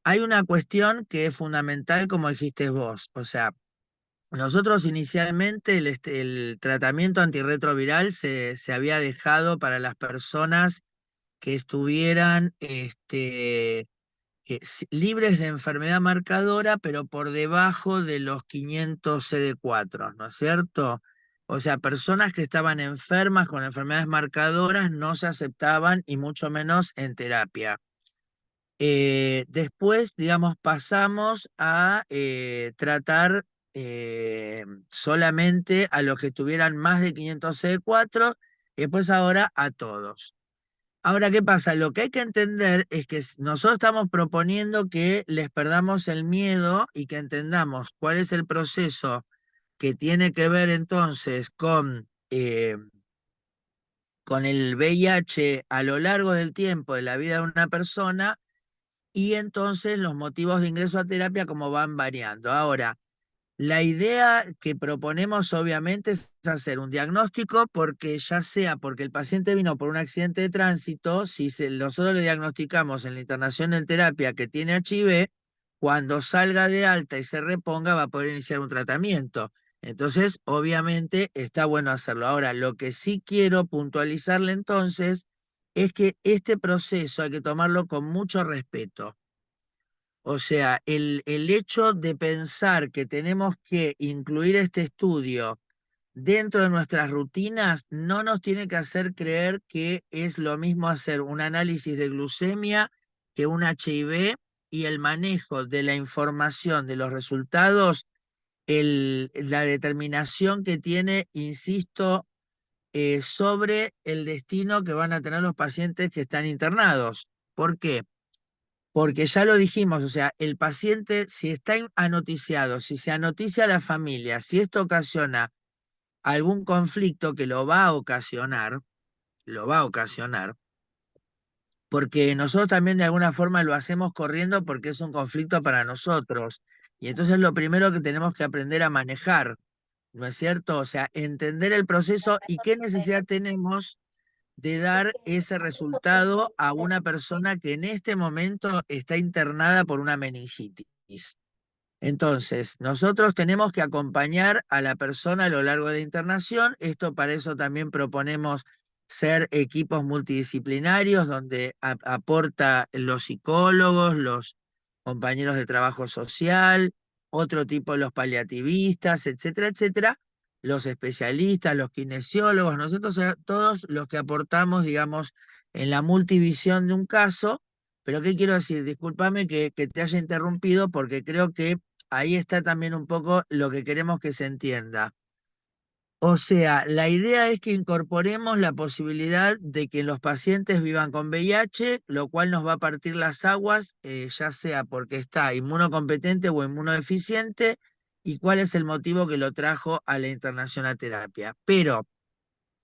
A: Hay una cuestión que es fundamental, como dijiste vos, o sea, nosotros inicialmente el tratamiento antirretroviral se había dejado para las personas que estuvieran libres de enfermedad marcadora, pero por debajo de los 500 CD4, ¿no es cierto? O sea, personas que estaban enfermas con enfermedades marcadoras no se aceptaban y mucho menos en terapia. Después, digamos, pasamos a tratar solamente a los que tuvieran más de 500 CD4 y después ahora a todos. Ahora, ¿qué pasa? Lo que hay que entender es que nosotros estamos proponiendo que les perdamos el miedo y que entendamos cuál es el proceso que tiene que ver entonces con el VIH a lo largo del tiempo de la vida de una persona y entonces los motivos de ingreso a terapia como van variando. Ahora, la idea que proponemos obviamente es hacer un diagnóstico porque ya sea porque el paciente vino por un accidente de tránsito, si nosotros le diagnosticamos en la internación en terapia que tiene HIV, cuando salga de alta y se reponga va a poder iniciar un tratamiento. Entonces, obviamente está bueno hacerlo. Ahora, lo que sí quiero puntualizarle entonces es que este proceso hay que tomarlo con mucho respeto. O sea, el hecho de pensar que tenemos que incluir este estudio dentro de nuestras rutinas no nos tiene que hacer creer que es lo mismo hacer un análisis de glucemia que un HIV y el manejo de la información de los resultados, la determinación que tiene, insisto, sobre el destino que van a tener los pacientes que están internados. ¿Por qué? Porque ya lo dijimos, o sea, el paciente, si está anoticiado, si se anoticia a la familia, si esto ocasiona algún conflicto que lo va a ocasionar, porque nosotros también de alguna forma lo hacemos corriendo porque es un conflicto para nosotros. Y entonces lo primero que tenemos que aprender a manejar, ¿no es cierto? O sea, entender el proceso y qué necesidad tenemos de dar ese resultado a una persona que en este momento está internada por una meningitis. Entonces, nosotros tenemos que acompañar a la persona a lo largo de la internación. Para eso también proponemos ser equipos multidisciplinarios donde aporta los psicólogos, los compañeros de trabajo social, otro tipo los paliativistas, etcétera, etcétera, los especialistas, los kinesiólogos, nosotros todos los que aportamos, digamos, en la multivisión de un caso. Pero ¿qué quiero decir? Discúlpame que te haya interrumpido porque creo que ahí está también un poco lo que queremos que se entienda. O sea, la idea es que incorporemos la posibilidad de que los pacientes vivan con VIH, lo cual nos va a partir las aguas, ya sea porque está inmunocompetente o inmunodeficiente, y cuál es el motivo que lo trajo a la internación a terapia. Pero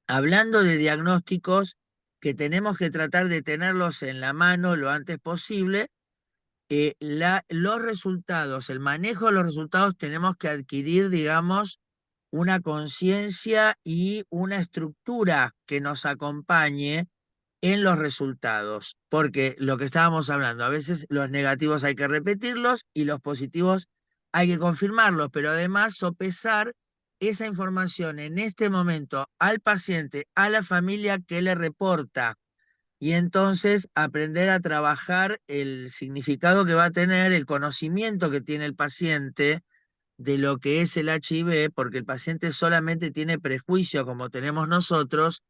A: hablando de diagnósticos que tenemos que tratar de tenerlos en la mano lo antes posible, los resultados, el manejo de los resultados tenemos que adquirir, digamos, una conciencia y una estructura que nos acompañe en los resultados, porque lo que estábamos hablando, a veces los negativos hay que repetirlos y los positivos hay que confirmarlos, pero además sopesar esa información en este momento al paciente, a la familia que le reporta, y entonces aprender a trabajar el significado que va a tener, el conocimiento que tiene el paciente de lo que es el HIV, porque el paciente solamente tiene prejuicio como tenemos nosotros,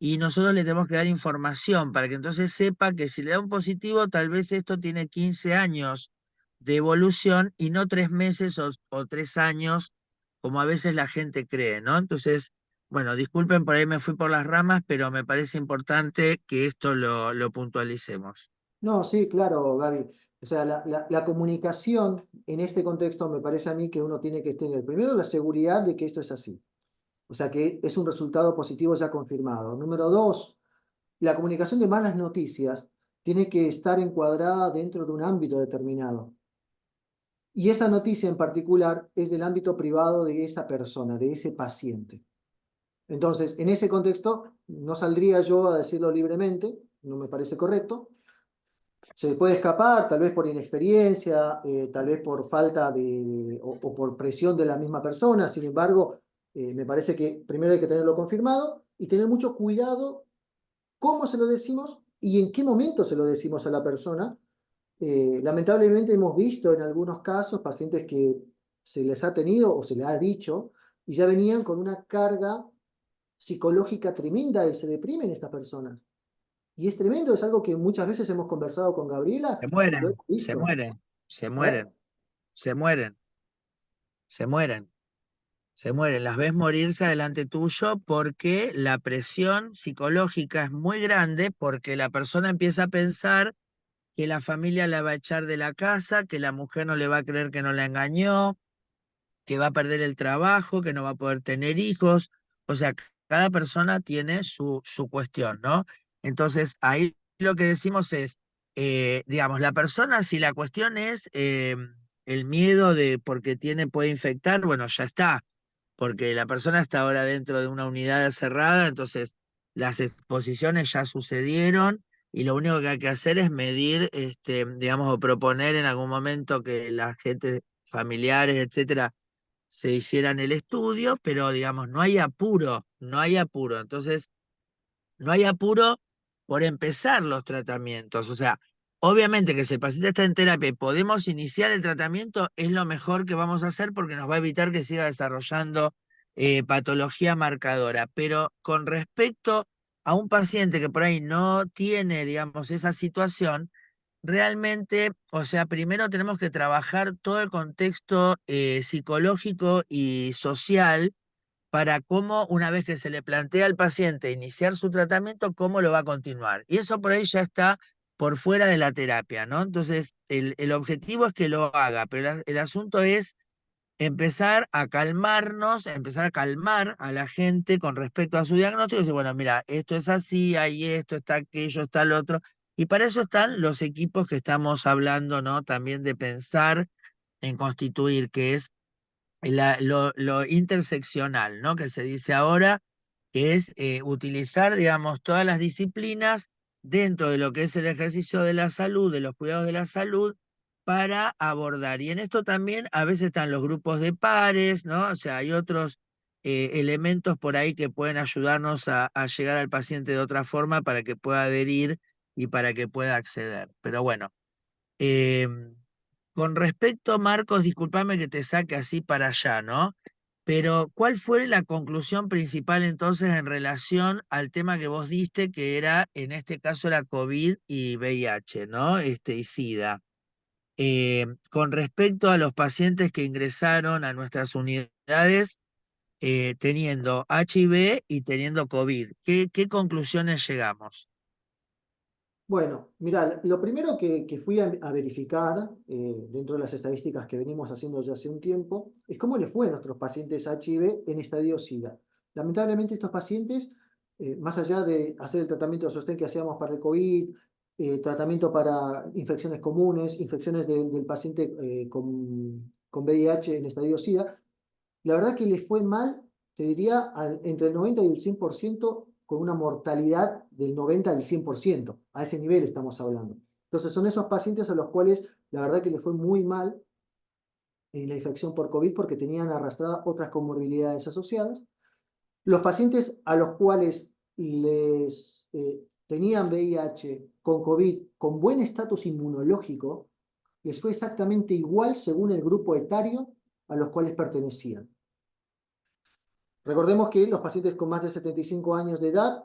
A: y nosotros le tenemos que dar información para que entonces sepa que si le da un positivo, tal vez esto tiene 15 años de evolución y no 3 meses o 3 años, como a veces la gente cree, ¿no? Entonces, bueno, disculpen, por ahí me fui por las ramas, pero me parece importante que esto lo puntualicemos.
G: No, sí, claro, Gaby. O sea, la comunicación en este contexto me parece a mí que uno tiene que tener primero la seguridad de que esto es así. O sea, que es un resultado positivo ya confirmado. Número dos, la comunicación de malas noticias tiene que estar encuadrada dentro de un ámbito determinado. Y esa noticia en particular es del ámbito privado de esa persona, de ese paciente. Entonces, en ese contexto, no saldría yo a decirlo libremente, no me parece correcto. Se puede escapar, tal vez por inexperiencia, tal vez por falta de, o por presión de la misma persona. Sin embargo, me parece que primero hay que tenerlo confirmado y tener mucho cuidado cómo se lo decimos y en qué momento se lo decimos a la persona. Lamentablemente hemos visto en algunos casos pacientes que se les ha tenido o se les ha dicho y ya venían con una carga psicológica tremenda y se deprimen estas personas. Y es tremendo, es algo que muchas veces hemos conversado con Gabriela
A: Se
G: y lo
A: mueren,
G: hemos
A: se
G: visto.
A: mueren, se
G: ¿Eh?
A: mueren, se mueren, se mueren. Se mueren, las ves morirse delante tuyo porque la presión psicológica es muy grande, porque la persona empieza a pensar que la familia la va a echar de la casa, que la mujer no le va a creer que no la engañó, que va a perder el trabajo, que no va a poder tener hijos. O sea, cada persona tiene su cuestión, ¿no? Entonces, ahí lo que decimos es, digamos, la persona, si la cuestión es el miedo de porque puede infectar, bueno, ya está, porque la persona está ahora dentro de una unidad cerrada, entonces las exposiciones ya sucedieron y lo único que hay que hacer es medir, digamos, o proponer en algún momento que la gente, familiares, etcétera, se hicieran el estudio, pero digamos, no hay apuro, no hay apuro. Entonces, no hay apuro por empezar los tratamientos. O sea, obviamente que si el paciente está en terapia y podemos iniciar el tratamiento, es lo mejor que vamos a hacer porque nos va a evitar que siga desarrollando patología marcadora. Pero con respecto a un paciente que por ahí no tiene, digamos, esa situación, realmente, o sea, primero tenemos que trabajar todo el contexto psicológico y social para cómo, una vez que se le plantea al paciente iniciar su tratamiento, cómo lo va a continuar. Y eso por ahí ya está por fuera de la terapia, ¿no? Entonces, el objetivo es que lo haga, pero el asunto es empezar a calmarnos, empezar a calmar a la gente con respecto a su diagnóstico y decir, bueno, mira, esto es así, hay esto, está aquello, está lo otro. Y para eso están los equipos que estamos hablando, ¿no? También de pensar en constituir, que es lo interseccional, ¿no? Que se dice ahora, que es utilizar, digamos, todas las disciplinas dentro de lo que es el ejercicio de la salud, de los cuidados de la salud, para abordar. Y en esto también a veces están los grupos de pares, ¿no? O sea, hay otros elementos por ahí que pueden ayudarnos a llegar al paciente de otra forma para que pueda adherir y para que pueda acceder. Pero bueno. Con respecto, Marcos, discúlpame que te saque así para allá, ¿no? Pero, ¿cuál fue la conclusión principal entonces en relación al tema que vos diste, que era, en este caso, la COVID y VIH, ¿no? Y SIDA. Con respecto a los pacientes que ingresaron a nuestras unidades teniendo HIV y teniendo COVID, ¿qué conclusiones llegamos?
G: Bueno, mira, lo primero que fui a verificar dentro de las estadísticas que venimos haciendo ya hace un tiempo es cómo le fue a nuestros pacientes HIV en estadio SIDA. Lamentablemente estos pacientes, más allá de hacer el tratamiento de sostén que hacíamos para el COVID, tratamiento para infecciones comunes, infecciones del paciente con VIH en estadio SIDA, la verdad que les fue mal, te diría, entre el 90 y el 100%, con una mortalidad del 90 al 100%. A ese nivel estamos hablando. Entonces son esos pacientes a los cuales la verdad que les fue muy mal en la infección por COVID porque tenían arrastradas otras comorbilidades asociadas. Los pacientes a los cuales les tenían VIH con COVID con buen estatus inmunológico, les fue exactamente igual según el grupo etario a los cuales pertenecían. Recordemos que los pacientes con más de 75 años de edad,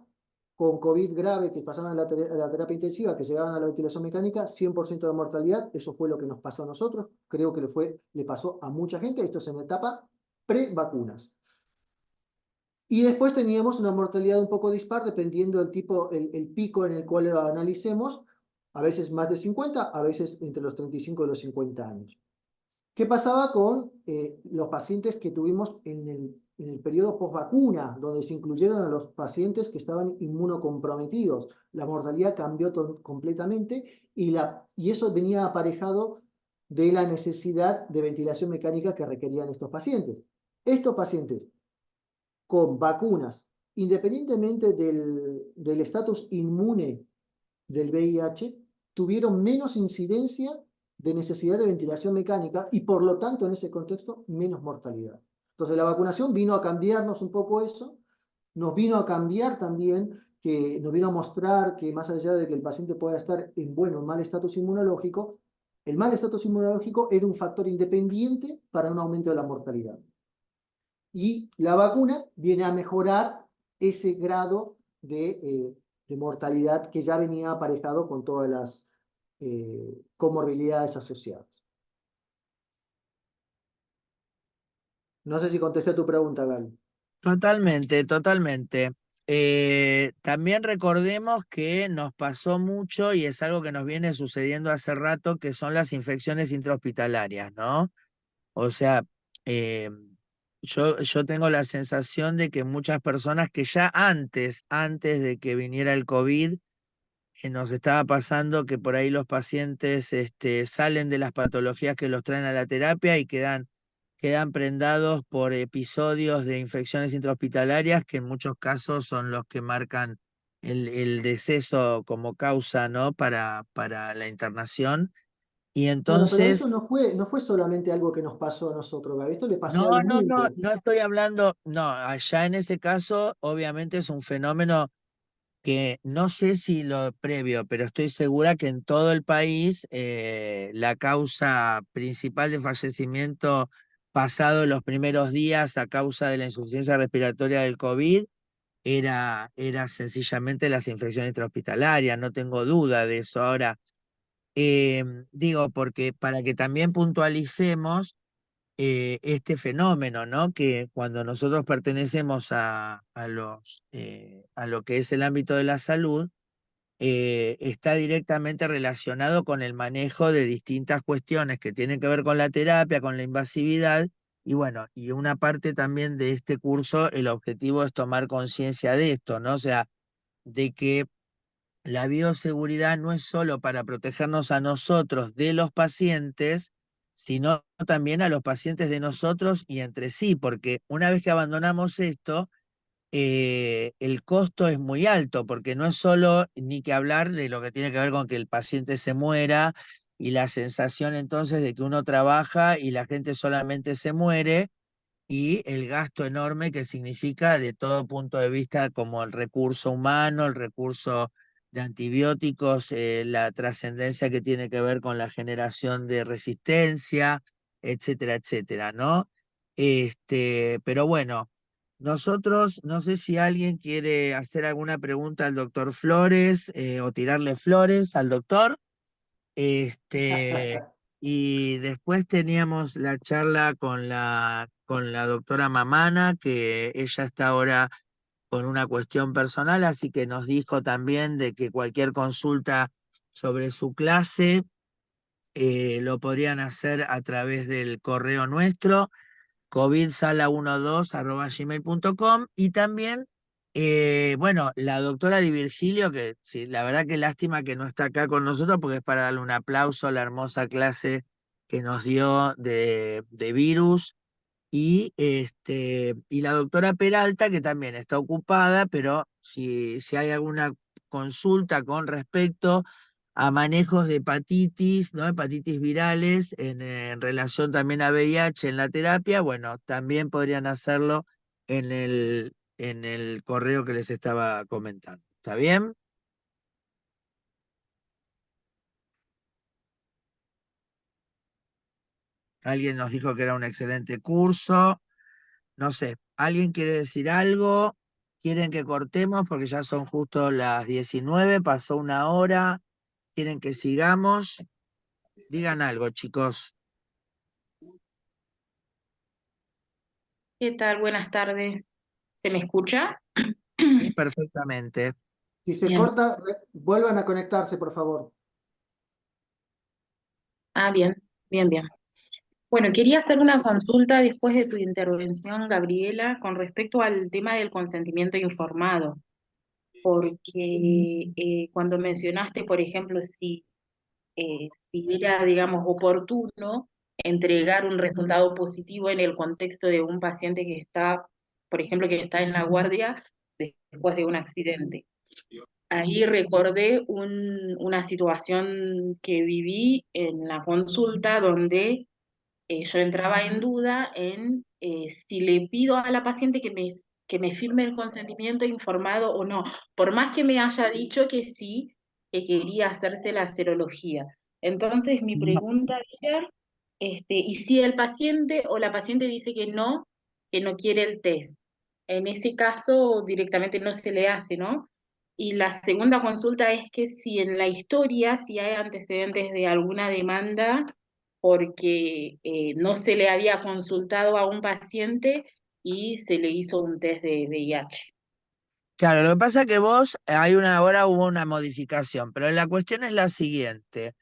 G: con COVID grave, que pasaban a la terapia intensiva, que llegaban a la ventilación mecánica, 100% de mortalidad, eso fue lo que nos pasó a nosotros, creo que le pasó a mucha gente, esto es en etapa pre-vacunas. Y después teníamos una mortalidad un poco dispar, dependiendo del tipo, el pico en el cual lo analicemos, a veces más de 50, a veces entre los 35 y los 50 años. ¿Qué pasaba con los pacientes que tuvimos en el periodo post-vacuna, donde se incluyeron a los pacientes que estaban inmunocomprometidos? La mortalidad cambió completamente y eso venía aparejado de la necesidad de ventilación mecánica que requerían estos pacientes. Estos pacientes con vacunas, independientemente del estatus inmune del VIH, tuvieron menos incidencia de necesidad de ventilación mecánica y por lo tanto en ese contexto menos mortalidad. Entonces la vacunación vino a cambiarnos un poco eso, nos vino a cambiar también, que nos vino a mostrar que más allá de que el paciente pueda estar en buen o mal estatus inmunológico, el mal estatus inmunológico era un factor independiente para un aumento de la mortalidad. Y la vacuna viene a mejorar ese grado de mortalidad que ya venía aparejado con todas las comorbilidades asociadas. No sé si contesté tu pregunta, Gal.
A: Totalmente, totalmente. También recordemos que nos pasó mucho y es algo que nos viene sucediendo hace rato, que son las infecciones intrahospitalarias, ¿no? O sea, eh, yo tengo la sensación de que muchas personas que ya antes de que viniera el COVID, nos estaba pasando que por ahí los pacientes salen de las patologías que los traen a la terapia y quedan prendados por episodios de infecciones intrahospitalarias que en muchos casos son los que marcan el deceso como causa, ¿no? Para la internación. Y
G: Bueno, pero
A: entonces,
G: eso no fue solamente algo que nos pasó a nosotros, Gaby. Esto le pasó
A: no,
G: al
A: no, no,
G: mundo.
A: no estoy hablando, no, allá en ese caso, obviamente es un fenómeno que no sé si lo previo, pero estoy segura que en todo el país la causa principal de fallecimiento pasado los primeros días a causa de la insuficiencia respiratoria del COVID era sencillamente las infecciones intrahospitalarias, no tengo duda de eso. Ahora, digo, porque para que también puntualicemos este fenómeno, ¿no? Que cuando nosotros pertenecemos a lo que es el ámbito de la salud, está directamente relacionado con el manejo de distintas cuestiones que tienen que ver con la terapia, con la invasividad, y bueno, y una parte también de este curso, el objetivo es tomar conciencia de esto, ¿no? O sea, de que la bioseguridad no es solo para protegernos a nosotros de los pacientes, sino también a los pacientes de nosotros y entre sí, porque una vez que abandonamos esto, el costo es muy alto, porque no es solo ni que hablar de lo que tiene que ver con que el paciente se muera y la sensación entonces de que uno trabaja y la gente solamente se muere y el gasto enorme que significa de todo punto de vista como el recurso humano, el recurso de antibióticos, la trascendencia que tiene que ver con la generación de resistencia, etcétera, etcétera, ¿no? Pero bueno, nosotros, no sé si alguien quiere hacer alguna pregunta al doctor Flores o tirarle flores al doctor. Y después teníamos la charla con la doctora Mamana, que ella está ahora con una cuestión personal, así que nos dijo también de que cualquier consulta sobre su clase lo podrían hacer a través del correo nuestro covidsala12@gmail.com y también, bueno, la doctora Di Virgilio, que sí, la verdad que lástima que no está acá con nosotros porque es para darle un aplauso a la hermosa clase que nos dio de virus y la doctora Peralta, que también está ocupada, pero si hay alguna consulta con respecto a manejos de hepatitis, ¿no? Hepatitis virales en relación también a VIH en la terapia, bueno, también podrían hacerlo en el correo que les estaba comentando. ¿Está bien? Alguien nos dijo que era un excelente curso. No sé, ¿alguien quiere decir algo? ¿Quieren que cortemos? Porque ya son justo las 19, pasó una hora. ¿Quieren que sigamos? Digan algo, chicos.
C: ¿Qué tal? Buenas tardes. ¿Se me escucha?
A: Sí, perfectamente.
G: Si se
C: Bien.
G: corta, vuelvan a conectarse, por favor.
C: Ah, bien, bien, bien. Bueno, quería hacer una consulta después de tu intervención, Gabriela, con respecto al tema del consentimiento informado, porque cuando mencionaste, por ejemplo, si era, digamos, oportuno entregar un resultado positivo en el contexto de un paciente que está, por ejemplo, que está en la guardia después de un accidente. Ahí recordé una situación que viví en la consulta donde yo entraba en duda en si le pido a la paciente que me firme el consentimiento informado o no, por más que me haya dicho que sí, que quería hacerse la serología. Entonces mi pregunta era, ¿y si el paciente o la paciente dice que no quiere el test? En ese caso directamente no se le hace, ¿no? Y la segunda consulta es que si en la historia, si hay antecedentes de alguna demanda porque no se le había consultado a un paciente y se le hizo un test de VIH.
A: Claro, lo que pasa es que ahora hubo una modificación, pero la cuestión es la siguiente.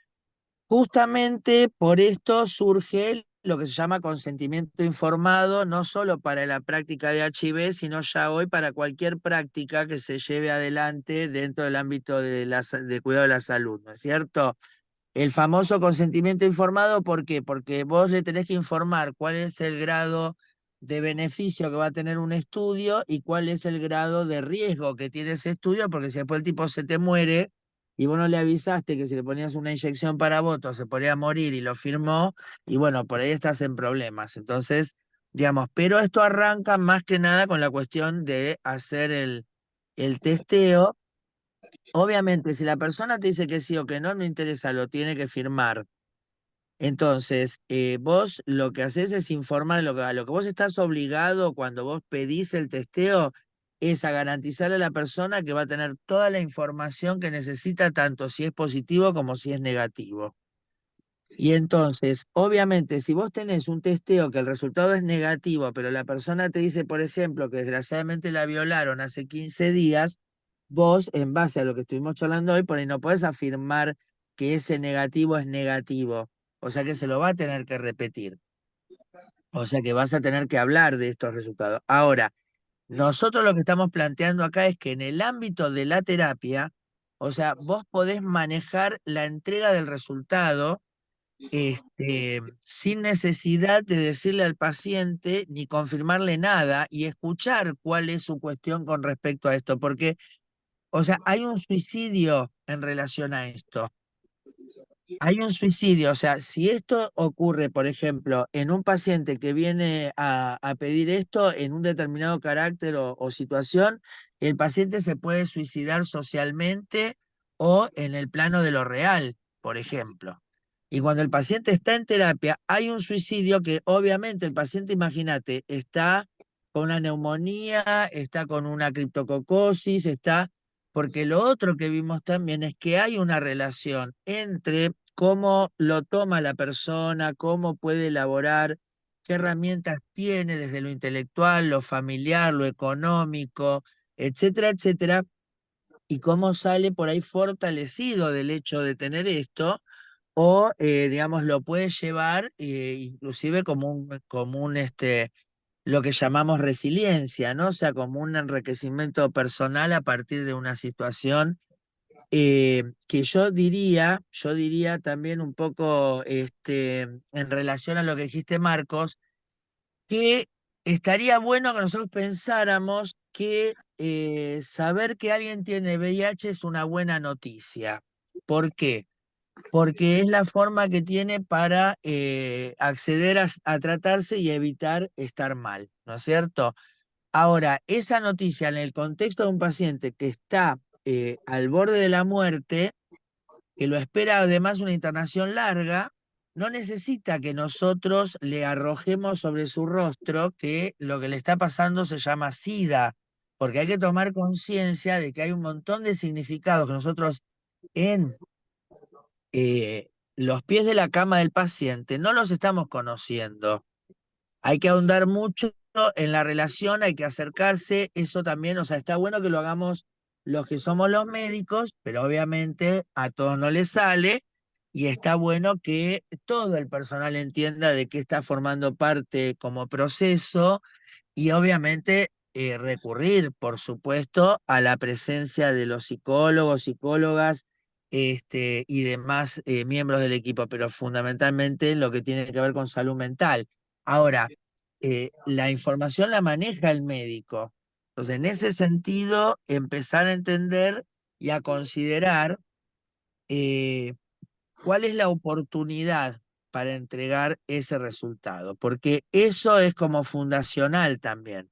A: Justamente por esto surge lo que se llama consentimiento informado, no solo para la práctica de HIV, sino ya hoy para cualquier práctica que se lleve adelante dentro del ámbito de cuidado de la salud, ¿no es cierto? El famoso consentimiento informado, ¿por qué? Porque vos le tenés que informar cuál es el grado de beneficio que va a tener un estudio y cuál es el grado de riesgo que tiene ese estudio, porque si después el tipo se te muere y vos no le avisaste que si le ponías una inyección para voto se podía morir y lo firmó, y bueno, por ahí estás en problemas. Entonces, digamos, pero esto arranca más que nada con la cuestión de hacer el testeo. Obviamente, si la persona te dice que sí o que no, no interesa, lo tiene que firmar. Entonces, vos lo que haces es informar a lo que vos estás obligado cuando vos pedís el testeo es a garantizarle a la persona que va a tener toda la información que necesita, tanto si es positivo como si es negativo. Y entonces, obviamente, si vos tenés un testeo que el resultado es negativo, pero la persona te dice, por ejemplo, que desgraciadamente la violaron hace 15 días, vos, en base a lo que estuvimos charlando hoy, por ahí no podés afirmar que ese negativo es negativo. O sea que se lo va a tener que repetir. O sea que vas a tener que hablar de estos resultados. Ahora, nosotros lo que estamos planteando acá es que en el ámbito de la terapia, o sea, vos podés manejar la entrega del resultado sin necesidad de decirle al paciente ni confirmarle nada y escuchar cuál es su cuestión con respecto a esto, porque, o sea, hay un suicidio en relación a esto. Hay un suicidio, o sea, si esto ocurre, por ejemplo, en un paciente que viene a pedir esto en un determinado carácter o situación, el paciente se puede suicidar socialmente o en el plano de lo real, por ejemplo. Y cuando el paciente está en terapia, hay un suicidio que obviamente el paciente, imagínate, está con una neumonía, está con una criptococosis, está... Porque lo otro que vimos también es que hay una relación entre cómo lo toma la persona, cómo puede elaborar, qué herramientas tiene desde lo intelectual, lo familiar, lo económico, etcétera, etcétera, y cómo sale por ahí fortalecido del hecho de tener esto, o digamos, lo puede llevar inclusive lo que llamamos resiliencia, ¿no? O sea, como un enriquecimiento personal a partir de una situación que yo diría también un poco en relación a lo que dijiste, Marcos, que estaría bueno que nosotros pensáramos que saber que alguien tiene VIH es una buena noticia. ¿Por qué? Porque es la forma que tiene para acceder a tratarse y evitar estar mal, ¿no es cierto? Ahora, esa noticia en el contexto de un paciente que está al borde de la muerte, que lo espera además una internación larga, no necesita que nosotros le arrojemos sobre su rostro que lo que le está pasando se llama SIDA, porque hay que tomar conciencia de que hay un montón de significados que nosotros en los pies de la cama del paciente no los estamos conociendo. Hay que ahondar mucho en la relación, hay que acercarse, eso también, o sea, está bueno que lo hagamos los que somos los médicos, pero obviamente a todos no les sale, y está bueno que todo el personal entienda de qué está formando parte como proceso, y obviamente recurrir, por supuesto, a la presencia de los psicólogos, psicólogas, y demás miembros del equipo, pero fundamentalmente lo que tiene que ver con salud mental. Ahora, la información la maneja el médico. Entonces, en ese sentido, empezar a entender y a considerar eh, cuál es la oportunidad para entregar ese resultado, porque eso es como fundacional también.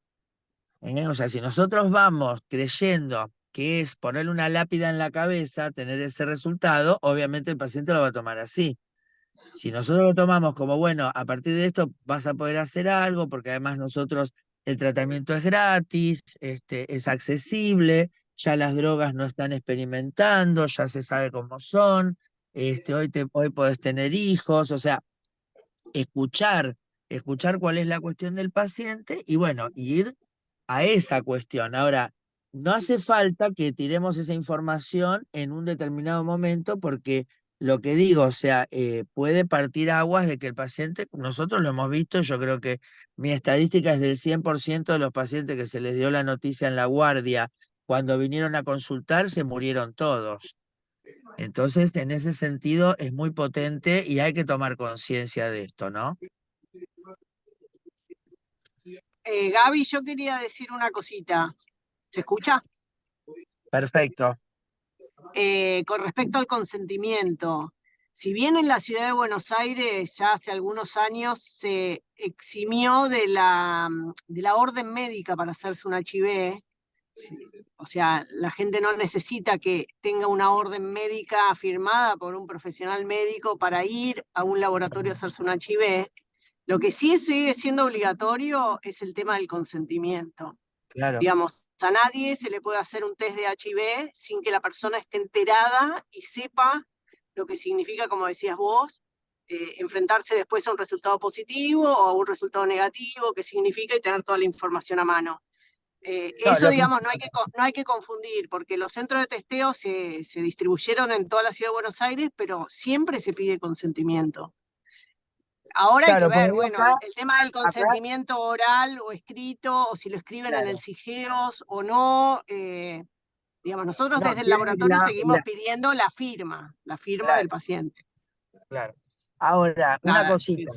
A: O sea, si nosotros vamos creyendo que es ponerle una lápida en la cabeza, tener ese resultado, obviamente el paciente lo va a tomar así. Si nosotros lo tomamos como, bueno, a partir de esto vas a poder hacer algo, porque además nosotros el tratamiento es gratis, es accesible, ya las drogas no están experimentando, ya se sabe cómo son, hoy podés tener hijos, o sea, escuchar, escuchar cuál es la cuestión del paciente y bueno, ir a esa cuestión. Ahora, no hace falta que tiremos esa información en un determinado momento porque lo que digo, o sea, puede partir aguas de que el paciente, nosotros lo hemos visto, yo creo que mi estadística es del 100% de los pacientes que se les dio la noticia en la guardia, cuando vinieron a consultar, se murieron todos. Entonces, en ese sentido, es muy potente y hay que tomar conciencia de esto, ¿no?
D: Gaby, yo quería decir una cosita. ¿Se escucha?
A: Perfecto.
D: Con respecto al consentimiento, si bien en la ciudad de Buenos Aires ya hace algunos años se eximió de la orden médica para hacerse un HIV, o sea, la gente no necesita que tenga una orden médica firmada por un profesional médico para ir a un laboratorio a hacerse un HIV, lo que sí sigue siendo obligatorio es el tema del consentimiento.
A: Claro.
D: Digamos, a nadie se le puede hacer un test de HIV sin que la persona esté enterada y sepa lo que significa, como decías vos, enfrentarse después a un resultado positivo o a un resultado negativo, qué significa y tener toda la información a mano. Eso, digamos, no hay que confundir, porque los centros de testeo se distribuyeron en toda la ciudad de Buenos Aires, pero siempre se pide consentimiento. Ahora hay que ver, bueno, el tema del consentimiento oral o escrito, o si lo escriben en el SIGEOS o no, digamos, nosotros desde el laboratorio seguimos pidiendo la firma del paciente.
A: Claro. Ahora, una cosita.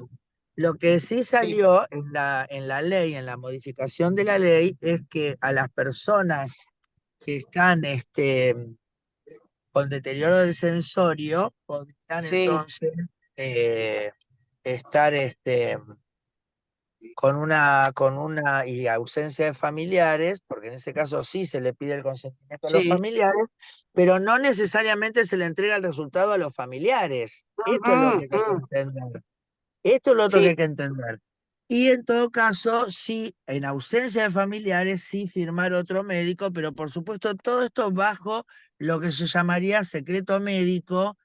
A: Lo que sí salió en la ley, en la modificación de la ley, es que a las personas que están con deterioro del sensorio podrían entonces estar con una y ausencia de familiares, porque en ese caso sí se le pide el consentimiento a los familiares, pero no necesariamente se le entrega el resultado a los familiares. Esto es lo que hay que entender. Esto es lo otro que hay que entender. Y en todo caso, sí, en ausencia de familiares, sí firmar otro médico, pero por supuesto todo esto bajo lo que se llamaría secreto médico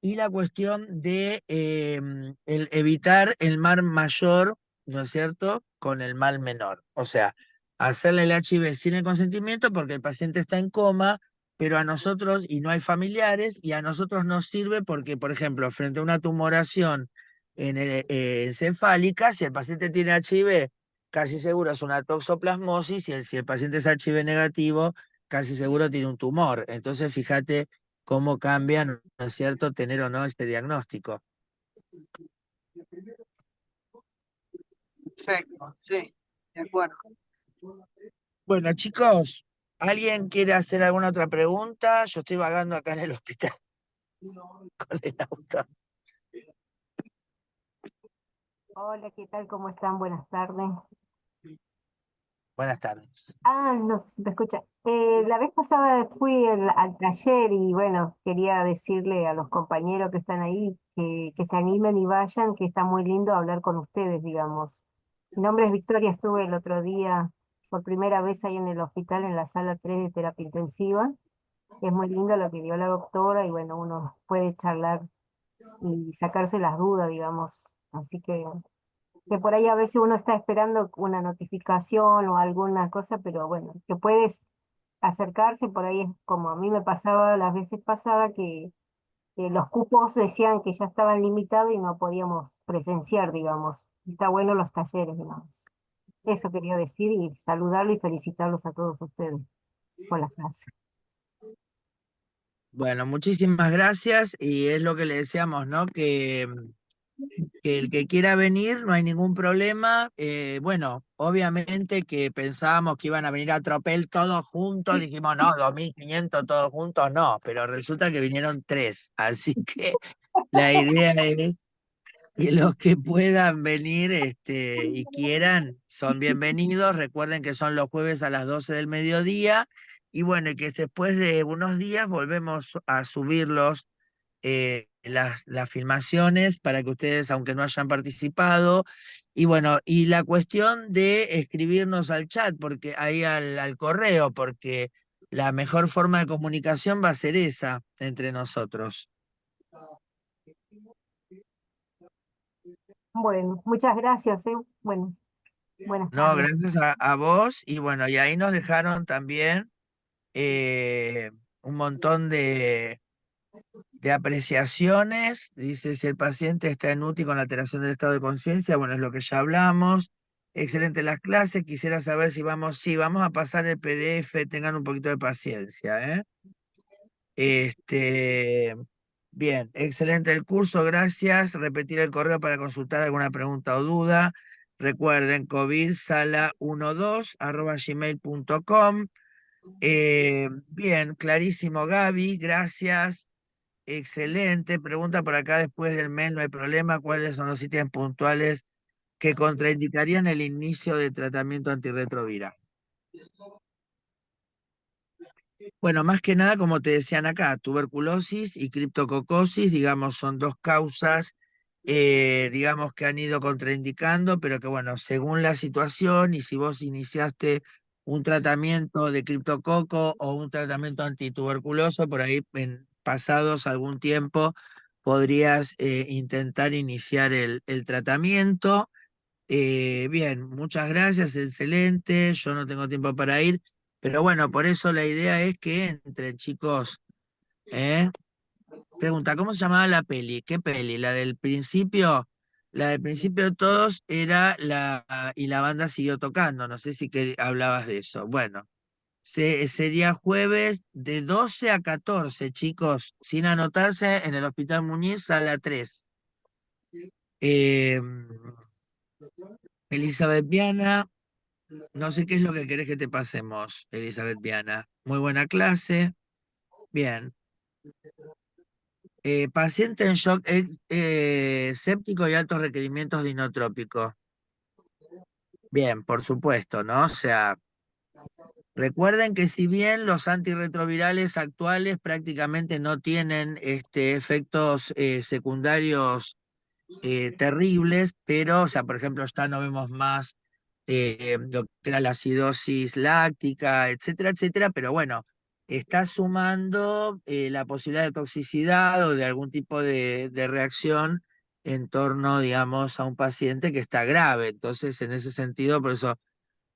A: y la cuestión de el evitar el mal mayor, ¿no es cierto?, con el mal menor. O sea, hacerle el HIV sin el consentimiento porque el paciente está en coma, pero a nosotros, y no hay familiares, y a nosotros nos sirve porque, por ejemplo, frente a una tumoración encefálica, si el paciente tiene HIV, casi seguro es una toxoplasmosis, y si el paciente es HIV negativo, casi seguro tiene un tumor. Entonces, fíjate cómo cambia, ¿no es cierto?, tener o no este diagnóstico.
H: Perfecto, sí, de acuerdo.
A: Bueno, chicos, ¿alguien quiere hacer alguna otra pregunta? Yo estoy vagando acá en el hospital con el auto.
I: Hola, ¿qué tal? ¿Cómo están? Buenas tardes.
A: Buenas tardes.
I: No sé si me escucha. La vez pasada fui al taller y bueno, quería decirle a los compañeros que están ahí que se animen y vayan, que está muy lindo hablar con ustedes, digamos. Mi nombre es Victoria, estuve el otro día por primera vez ahí en el hospital, en la sala 3 de terapia intensiva. Es muy lindo lo que dio la doctora y bueno, uno puede charlar y sacarse las dudas, digamos. Así que por ahí a veces uno está esperando una notificación o alguna cosa, pero bueno, que puedes acercarse, por ahí es como a mí me pasaba las veces pasadas que los cupos decían que ya estaban limitados y no podíamos presenciar, digamos. Está bueno los talleres, digamos. Eso quería decir y saludarlos y felicitarlos a todos ustedes por la clase.
A: Bueno, muchísimas gracias y es lo que le decíamos, ¿no? Que el que quiera venir no hay ningún problema. Bueno, obviamente que pensábamos que iban a venir a Tropel todos juntos, dijimos, no, 2.500 todos juntos, no, pero resulta que vinieron 3, así que la idea es que los que puedan venir y quieran son bienvenidos. Recuerden que son los jueves a las 12 del mediodía y bueno, y que después de unos días volvemos a subirlos las filmaciones para que ustedes, aunque no hayan participado, y bueno, y la cuestión de escribirnos al chat, porque ahí al correo, porque la mejor forma de comunicación va a ser esa entre nosotros.
I: Bueno, muchas gracias, ¿eh? Bueno, buenas
A: No,
I: tardes.
A: gracias a vos, y bueno, y ahí nos dejaron también eh, un montón de apreciaciones. Dice, si el paciente está en UTI con alteración del estado de conciencia, bueno, es lo que ya hablamos. Excelente las clases, quisiera saber si vamos, sí, vamos a pasar el PDF, tengan un poquito de paciencia, ¿eh? Bien, excelente el curso, gracias. Repetir el correo para consultar alguna pregunta o duda. Recuerden, covidsala12@gmail.com. Bien, clarísimo, Gaby, gracias. Excelente. Pregunta por acá después del mail, no hay problema. ¿Cuáles son los ítems puntuales que contraindicarían el inicio de tratamiento antirretroviral? Bueno, más que nada, como te decían acá, tuberculosis y criptococosis, digamos, son dos causas, digamos, que han ido contraindicando, pero que, bueno, según la situación y si vos iniciaste un tratamiento de criptococo o un tratamiento antituberculoso, por ahí en pasados algún tiempo podrías intentar iniciar el tratamiento. Bien, muchas gracias, excelente. Yo no tengo tiempo para ir, pero bueno, por eso la idea es que entren, chicos. ¿Eh? Pregunta, ¿cómo se llamaba la peli? ¿Qué peli? ¿La del principio? La del principio de todos era y la banda siguió tocando. No sé si hablabas de eso. Bueno, sería jueves de 12 a 14, chicos, sin anotarse en el Hospital Muñiz a la 3. Eh, Elizabeth Viana. No sé qué es lo que querés que te pasemos, Elizabeth Viana. Muy buena clase. Bien. Paciente en shock séptico y altos requerimientos de inotrópico. Bien, por supuesto, ¿no? O sea, recuerden que si bien los antirretrovirales actuales prácticamente no tienen efectos secundarios terribles, pero, o sea, por ejemplo, ya no vemos más lo que era la acidosis láctica, etcétera, etcétera, pero bueno, está sumando la posibilidad de toxicidad o de algún tipo de reacción en torno, digamos, a un paciente que está grave. Entonces, en ese sentido, por eso,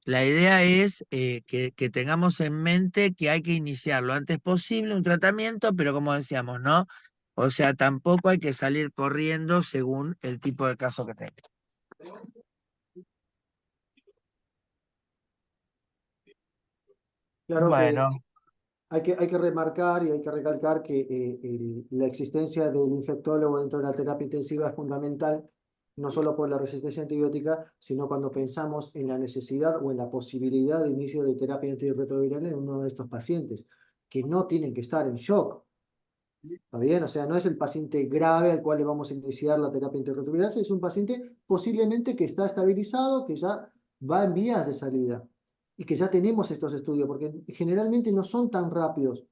A: la idea es que tengamos en mente que hay que iniciar lo antes posible un tratamiento, pero como decíamos, ¿no? O sea, tampoco hay que salir corriendo según el tipo de caso que tenga.
G: Claro que
A: Bueno,
G: hay que remarcar y hay que recalcar que la existencia del infectólogo dentro de la terapia intensiva es fundamental no solo por la resistencia antibiótica, sino cuando pensamos en la necesidad o en la posibilidad de inicio de terapia antirretroviral en uno de estos pacientes, que no tienen que estar en shock. ¿Está bien? O sea, no es el paciente grave al cual le vamos a iniciar la terapia antirretroviral, es un paciente posiblemente que está estabilizado, que ya va en vías de salida y que ya tenemos estos estudios, porque generalmente no son tan rápidos.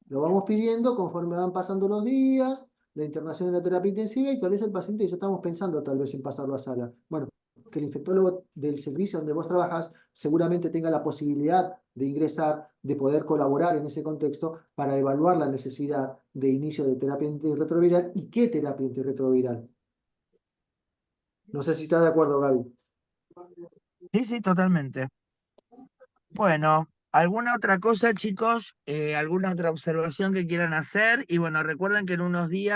G: Lo vamos pidiendo conforme van pasando los días, la internación en la terapia intensiva y tal vez el paciente ya estamos pensando tal vez en pasarlo a sala. Bueno, que el infectólogo del servicio donde vos trabajas seguramente tenga la posibilidad de ingresar, de poder colaborar en ese contexto para evaluar la necesidad de inicio de terapia antirretroviral y qué terapia antirretroviral. No sé si estás de acuerdo, Gaby.
A: Sí, sí, totalmente. Bueno, ¿alguna otra cosa, chicos? ¿Alguna otra observación que quieran hacer? Y bueno, recuerden que en unos días